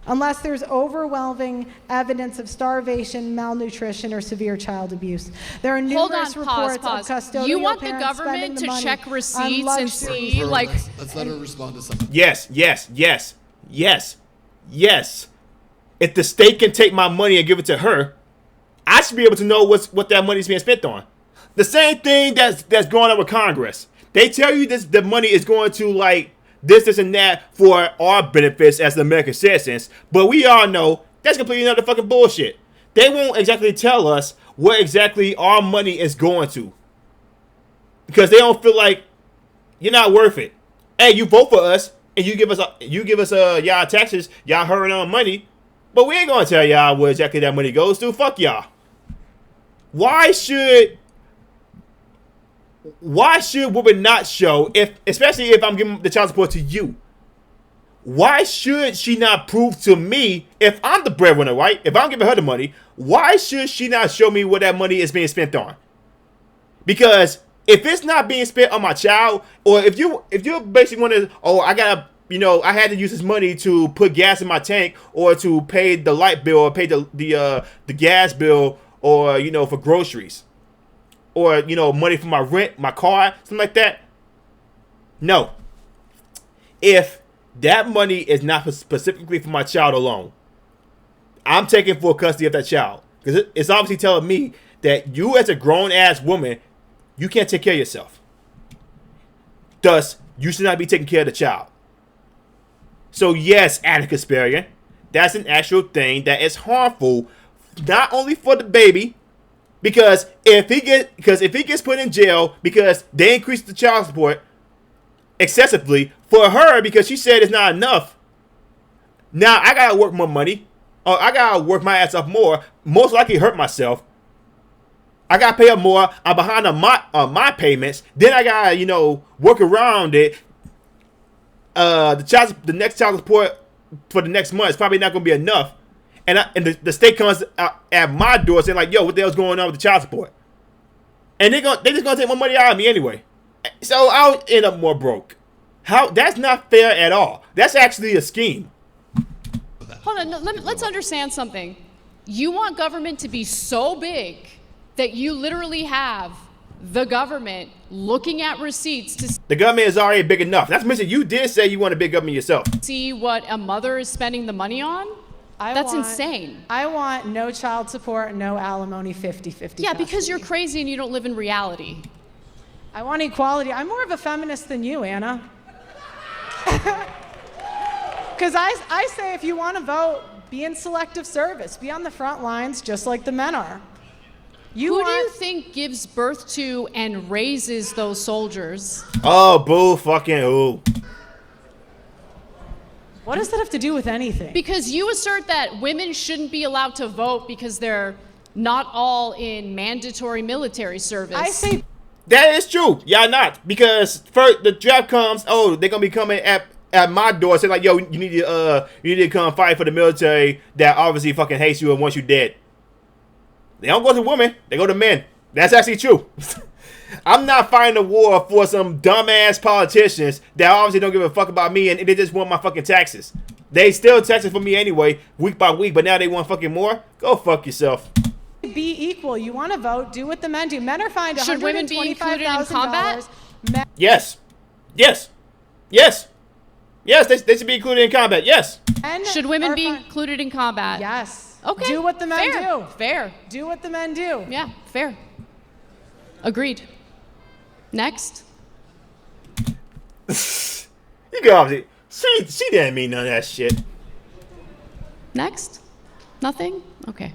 S4: Unless there's overwhelming evidence of starvation, malnutrition, or severe child abuse. There are numerous reports of custodial
S3: You want the
S4: parents spending
S3: government
S4: the
S3: to
S4: money
S3: check
S4: on
S3: receipts and
S4: luxury.
S3: see, like...
S2: Let's let her respond to something.
S1: Yes. If the state can take my money and give it to her, I should be able to know what that money is being spent on. The same thing that's going on with Congress. They tell you the money is going to, like, this, and that for our benefits as American citizens, but we all know that's completely another fucking bullshit. They won't exactly tell us what exactly our money is going to, because they don't feel like you're not worth it. Hey, you vote for us and you give us y'all taxes, y'all hard-earned money, but we ain't gonna tell y'all where exactly that money goes to. Fuck y'all. Why should women not show, especially if I'm giving the child support to you? Why should she not prove to me, if I'm the breadwinner, right? If I'm giving her the money, why should she not show me what that money is being spent on? Because if it's not being spent on my child, or if you basically want to, I had to use this money to put gas in my tank, or to pay the light bill, or pay the gas bill, or for groceries, or money for my rent, my car, something like that. No. If that money is not specifically for my child alone, I'm taking full custody of that child, because it's obviously telling me that you, as a grown-ass woman, you can't take care of yourself. Thus, you should not be taking care of the child. So yes, Kasparian, that's an actual thing that is harmful, not only for the baby, because if he gets put in jail because they increased the child support excessively, for her, because she said it's not enough, now I gotta work more money, or I gotta work my ass off more, most likely hurt myself. I gotta pay up more. I'm behind on my payments. Then I gotta work around it. The next child support for the next month is probably not gonna be enough. And the state comes at my door saying, like, yo, what the hell's going on with the child support? And they just gonna take more money out of me anyway. So I'll end up more broke. That's not fair at all. That's actually a scheme.
S3: Hold on, let's understand something. You want government to be so big that you literally have the government looking at receipts to
S1: The government is already big enough. That's missing. You did say you want a big government yourself.
S3: see what a mother is spending the money on? That's insane.
S4: I want no child support, no alimony, 50-50.
S3: Yeah, because
S4: custody.
S3: you're crazy and you don't live in reality.
S4: I want equality. I'm more of a feminist than you, Anna. Because I say, if you want to vote, be in selective service. Be on the front lines just like the men are.
S3: Who do you think gives birth to and raises those soldiers?
S1: Oh, boo fucking who.
S4: What does that have to do with anything?
S3: Because you assert that women shouldn't be allowed to vote because they're not all in mandatory military service.
S4: I say
S1: That is true. Y'all not. Because first the draft comes, they're gonna be coming at my door saying, like, yo, you need to come fight for the military that obviously fucking hates you and wants you dead. They don't go to women, they go to men. That's actually true. I'm not fighting a war for some dumbass politicians that obviously don't give a fuck about me and they just want my fucking taxes. They still taxes for me anyway, week by week, but now they want fucking more? Go fuck yourself.
S4: be equal. You want to vote, do what the men do. Men are fined $125,000.
S3: Should women be included in combat?
S1: Yes. They should be included in combat. Yes.
S3: Should women be included in combat?
S4: Yes.
S3: Okay.
S4: Do what the men do.
S3: Fair.
S4: Do what the men do.
S3: Yeah, fair. Agreed. Next.
S1: You go obviously. She didn't mean none of that shit.
S3: Next? Nothing? Okay.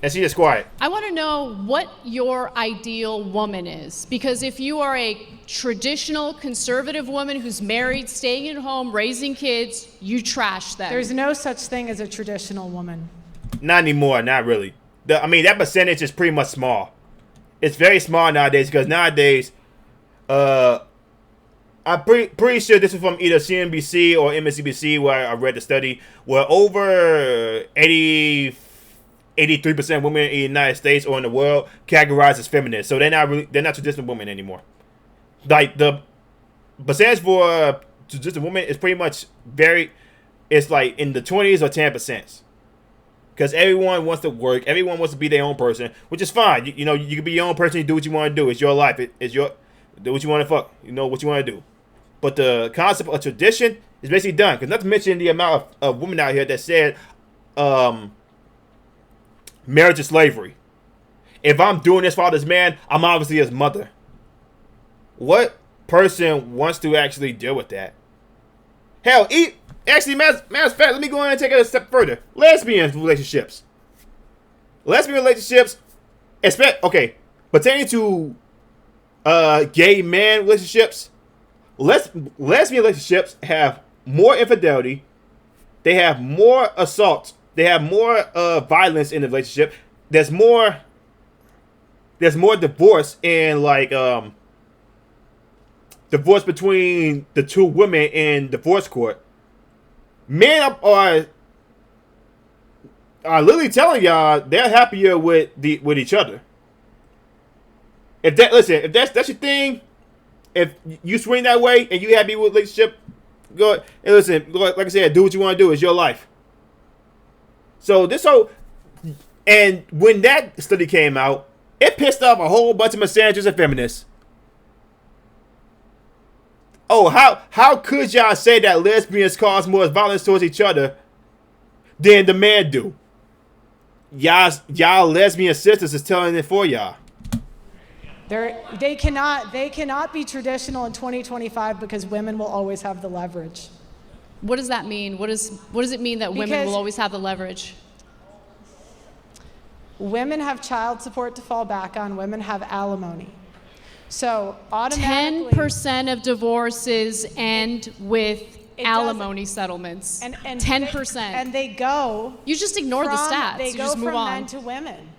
S1: And she just quiet.
S3: I want to know what your ideal woman is. Because if you are a traditional conservative woman who's married, staying at home, raising kids, you trash them.
S4: There's no such thing as a traditional woman.
S1: Not anymore. Not really. I mean, that percentage is pretty much small. It's very small nowadays because nowadays, I'm pretty sure this is from either CNBC or MSNBC where I read the study where over 83% of women in the United States or in the world categorized as feminist. So they're not traditional women anymore. Like the percentage for traditional women is pretty much it's like in the 20s or 10%. Because everyone wants to work, everyone wants to be their own person, which is fine. You know, you can be your own person, you do what you want to do. It's your life. It's your do what you want to fuck. You know what you want to do. But the concept of tradition is basically done. Because not to mention the amount of women out here that said marriage is slavery. If I'm doing this for this man, I'm obviously his mother. What person wants to actually deal with that? Hell, actually, matter of fact, let me go ahead and take it a step further. Lesbian relationships. Pertaining to gay man relationships, lesbian relationships have more infidelity, they have more assault, they have more violence in the relationship. There's more divorce in divorce between the two women in divorce court. Men are literally telling y'all they're happier with each other. If that's your thing, if you swing that way and you happy with relationship, go and listen. Like I said, do what you want to do. It's your life. So and when that study came out, it pissed off a whole bunch of misandrists and feminists. Oh, how could y'all say that lesbians cause more violence towards each other than the men do? Y'all lesbian sisters is telling it for y'all.
S4: They cannot be traditional in 2025 because women will always have the leverage.
S3: What does that mean? What does it mean that women will always have the leverage?
S4: Women have child support to fall back on. Women have alimony. So automatically
S3: 10% of divorces end with alimony settlements.
S4: And
S3: 10%.
S4: And they go.
S3: You just ignore the stats.
S4: They
S3: you
S4: go
S3: just move
S4: from
S3: on.
S4: men to women.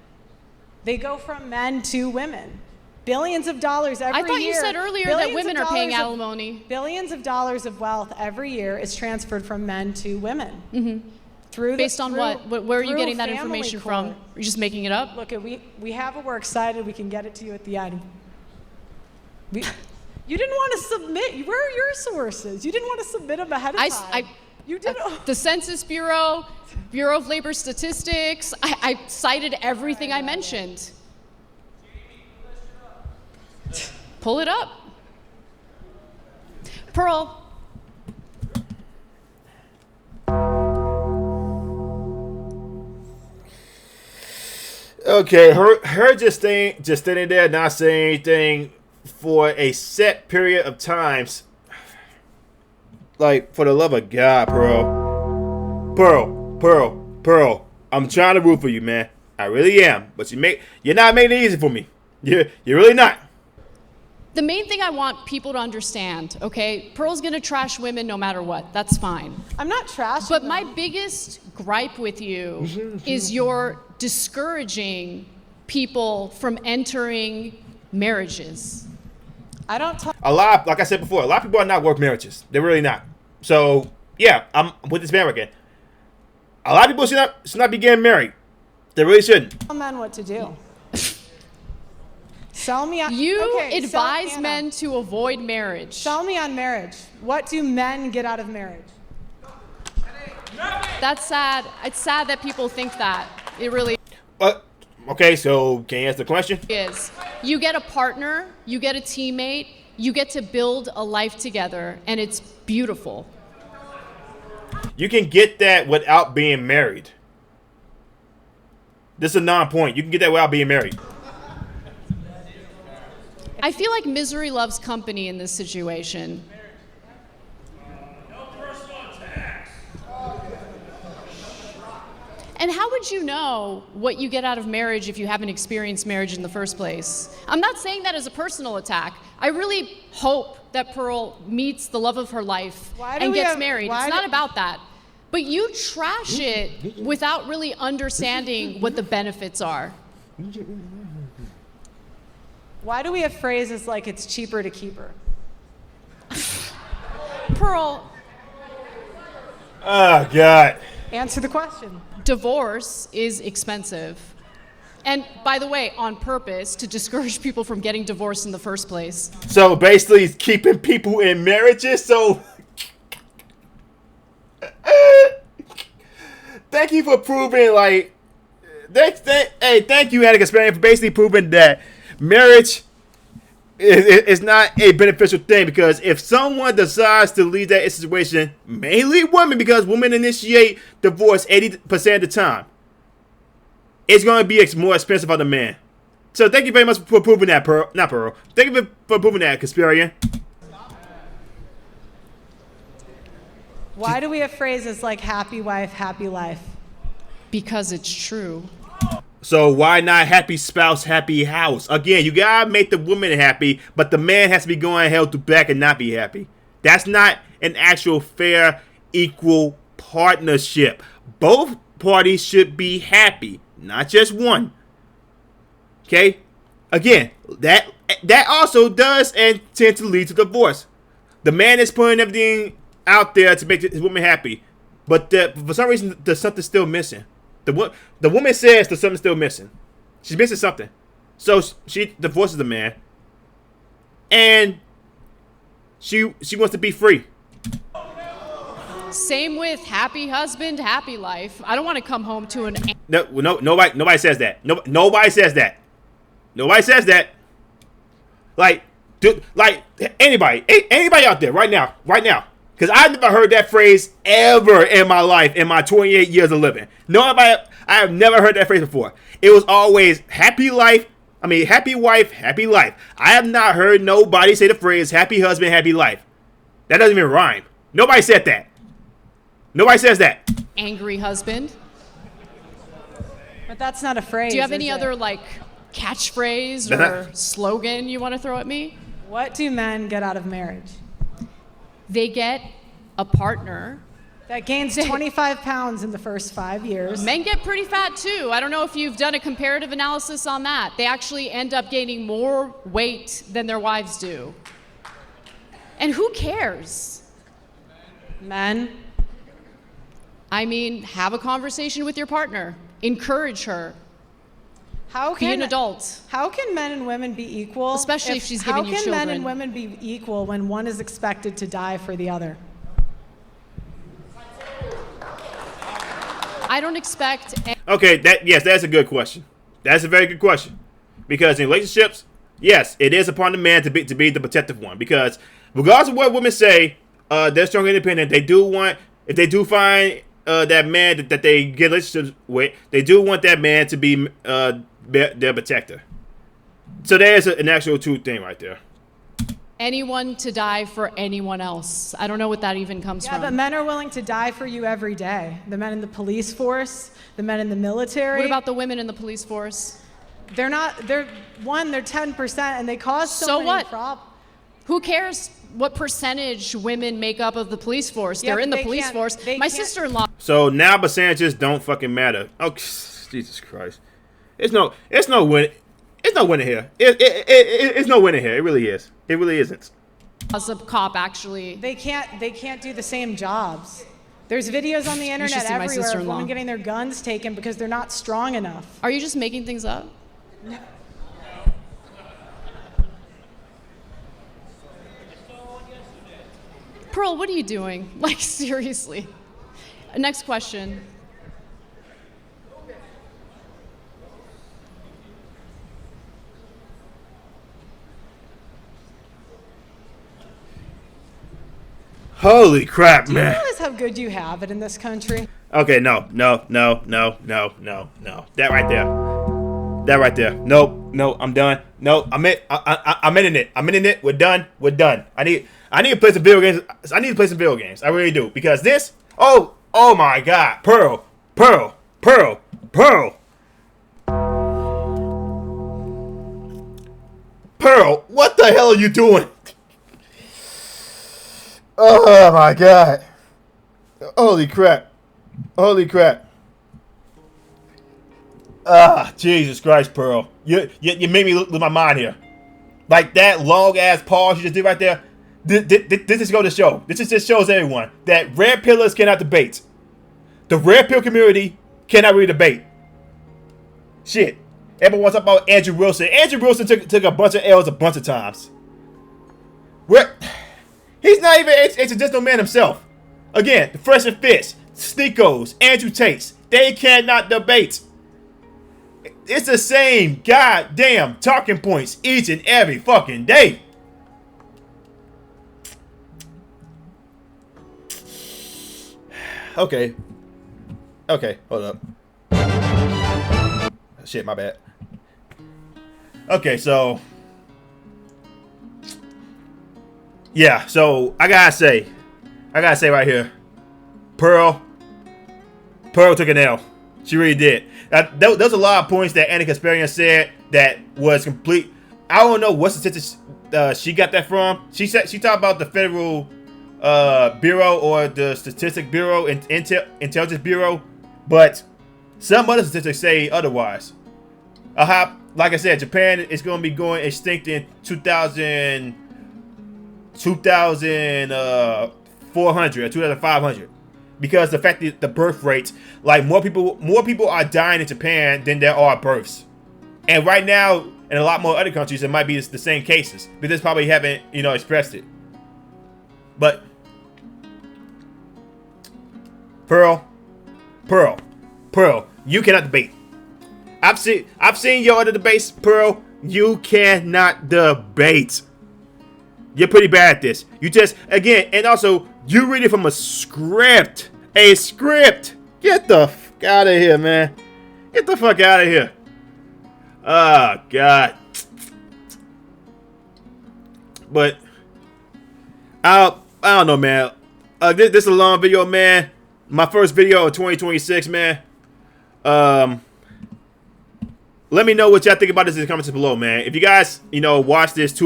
S4: They go from men to women. Billions of dollars every year.
S3: I thought you said earlier that women are paying alimony.
S4: Billions of dollars of wealth every year is transferred from men to women.
S3: Mm-hmm. Based on what? Where are you getting that information from? Are you just making it up?
S4: Look, we have it. We're excited. We can get it to you at the end. You didn't want to submit. Where are your sources? You didn't want to submit them ahead of time. You did.
S3: The Census Bureau, Bureau of Labor Statistics. I cited everything I mentioned. Pull it up. Pearl.
S1: Okay, her just standing there, not saying anything for a set period of times. Like, for the love of God, Pearl. I'm trying to root for you, man. I really am. But you're not making it easy for me. You're really not.
S3: The main thing I want people to understand, okay, Pearl's gonna trash women no matter what. That's fine.
S4: I'm not trashing
S3: But
S4: them.
S3: my biggest gripe with you is you're discouraging people from entering marriages.
S4: I don't talk.
S1: Like I said before, a lot of people are not worth marriages. They're really not. So, yeah, I'm with this man again. A lot of people should not be getting married. They really shouldn't.
S4: Tell men what to do. Sell me on.
S3: You advise men to avoid marriage.
S4: Sell me on marriage. What do men get out of marriage?
S3: That's sad. It's sad that people think that. It really
S1: okay, so can you answer the question?
S3: is. You get a partner, you get a teammate, you get to build a life together, and it's beautiful.
S1: You can get that without being married. This is a non-point. You can get that without being married.
S3: I feel like misery loves company in this situation. And how would you know what you get out of marriage if you haven't experienced marriage in the first place? I'm not saying that as a personal attack. I really hope that Pearl meets the love of her life and gets married. It's not about that. But you trash it without really understanding what the benefits are.
S4: Why do we have phrases like it's cheaper to keep her?
S3: Pearl,
S1: Oh, God.
S4: Answer the question.
S3: divorce is expensive. And by the way, on purpose, to discourage people from getting divorced in the first place.
S1: So basically, it's keeping people in marriages. So thank you for proving, like, thank you, Kasparian, for basically proving that marriage is not a beneficial thing. Because if someone decides to leave that situation, mainly women, because women initiate divorce 80% of the time, it's going to be more expensive on the man. So thank you very much for proving that, Pearl. Not Pearl. Thank you for proving that, Kasparian.
S4: Why do we have phrases like happy wife, happy life?
S3: Because it's true.
S1: So why not happy spouse, happy house? Again, you gotta make the woman happy, but the man has to be going hell to back and not be happy. That's not an actual fair, equal partnership. Both parties should be happy, not just one. Okay? Again, that also does and tend to lead to divorce. The man is putting everything out there to make his woman happy, but for some reason, there's something still missing. The woman says there's something still missing. She's missing something. So she divorces the man, and she wants to be free.
S3: Same with happy husband, happy life. I don't want to come home to an...
S1: Nobody says that. Nobody says that. Nobody says that. Like anybody out there right now. Because I've never heard that phrase ever in my life, in my 28 years of living. I have never heard that phrase before. It was always happy wife, happy life. I have not heard nobody say the phrase happy husband, happy life. That doesn't even rhyme. Nobody said that. Nobody says that.
S3: Angry husband.
S4: But that's not a phrase.
S3: Do you have
S4: is
S3: any
S4: it?
S3: other, like, catchphrase or slogan you want to throw at me?
S4: What do men get out of marriage?
S3: They get a partner.
S4: That gains 25 pounds in the first 5 years.
S3: Men get pretty fat too. I don't know if you've done a comparative analysis on that. They actually end up gaining more weight than their wives do. And who cares?
S4: Men.
S3: I mean, have a conversation with your partner. Encourage her. Be an adult.
S4: How can men and women be equal?
S3: Especially if she's giving you
S4: children. How can men
S3: children.
S4: and women be equal when one is expected to die for the other?
S3: I don't expect...
S1: Okay, that's a good question. That's a very good question. Because in relationships, yes, it is upon the man to be the protective one. Because regardless of what women say, they're strong and independent. They do want, if they do find that man that they get relationships with, they do want that man to be their protector. So there's an actual true thing right there.
S3: anyone to die for anyone else. I don't know what that even comes from.
S4: Yeah, but men are willing to die for you every day. The men in the police force, the men in the military.
S3: What about the women in the police force?
S4: They're 10% and they cause so many
S3: what?
S4: problems.
S3: Who cares what percentage women make up of the police force?
S4: Yeah,
S3: They're in
S4: but
S3: the police force. My sister-in-law.
S1: So now percentages don't fucking matter. Oh, Jesus Christ. It's no win. It's no winner here. It's no winner here. It really is. It really isn't.
S3: As a cop, actually.
S4: They can't do the same jobs. There's videos on the internet
S3: see my
S4: everywhere of
S3: sister-in-law.
S4: women getting their guns taken because they're not strong enough.
S3: Are you just making things up? Pearl, what are you doing? Like, seriously. Next question.
S1: Holy crap,
S4: Do you
S1: man.
S4: realize how good you have it in this country?
S1: Okay, no. That right there. No, I'm done. No, I'm in it. We're done. I need to play some video games. I really do. Because this, oh my God. Pearl. Pearl, what the hell are you doing? Oh my God. Holy crap. Holy crap. Ah, Jesus Christ, Pearl. You made me lose my mind here. Like that long ass pause you just did right there. This is going to show. This just shows everyone that red pillars cannot debate. The red pill community cannot really debate. Shit. Everyone wants to talk about Andrew Wilson. Andrew Wilson took a bunch of L's a bunch of times. He's not even a traditional man himself. Again, the Fresh and Fit, Sneakos, Andrew Tates, they cannot debate. It's the same goddamn talking points each and every fucking day. Okay, hold up. Shit, my bad. Okay, so yeah, so I gotta say right here, Pearl took an L. She really did. There was a lot of points that Anna Kasparian said that was complete. I don't know what statistics she got that from. She talked about the Federal Bureau or the Statistic Bureau and Intelligence Bureau, but some other statistics say otherwise. Like I said, Japan is going to be going extinct in 2400 or 2500 because the fact that the birth rates, like more people are dying in Japan than there are births, and right now in a lot more other countries it might be the same cases, but they probably haven't expressed it. But Pearl, you cannot debate. I've seen your other debates, Pearl. You cannot debate. You're pretty bad at this. You just, again, and also, you read it from a script. A script. Get the fuck out of here, man. Get the fuck out of here. Oh, God. But, I don't know, man. This is a long video, man. My first video of 2026, man. Let me know what y'all think about this in the comments below, man. If you guys, watch this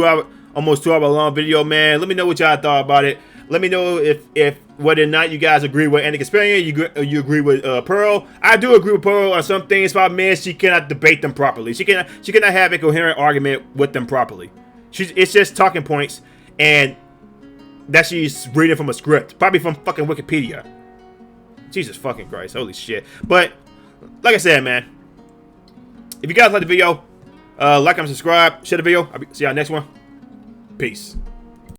S1: almost 2 hour long video, man, let me know what y'all thought about it. Let me know if whether or not you guys agree with Anna Kasparian, you agree with Pearl. I do agree with Pearl on some things. Problem is, she cannot debate them properly. She cannot have a coherent argument with them properly. It's just talking points, and that she's reading from a script, probably from fucking Wikipedia. Jesus fucking Christ, holy shit. But like I said, man, if you guys like the video, like and subscribe, share the video. I'll see y'all next one. Peace.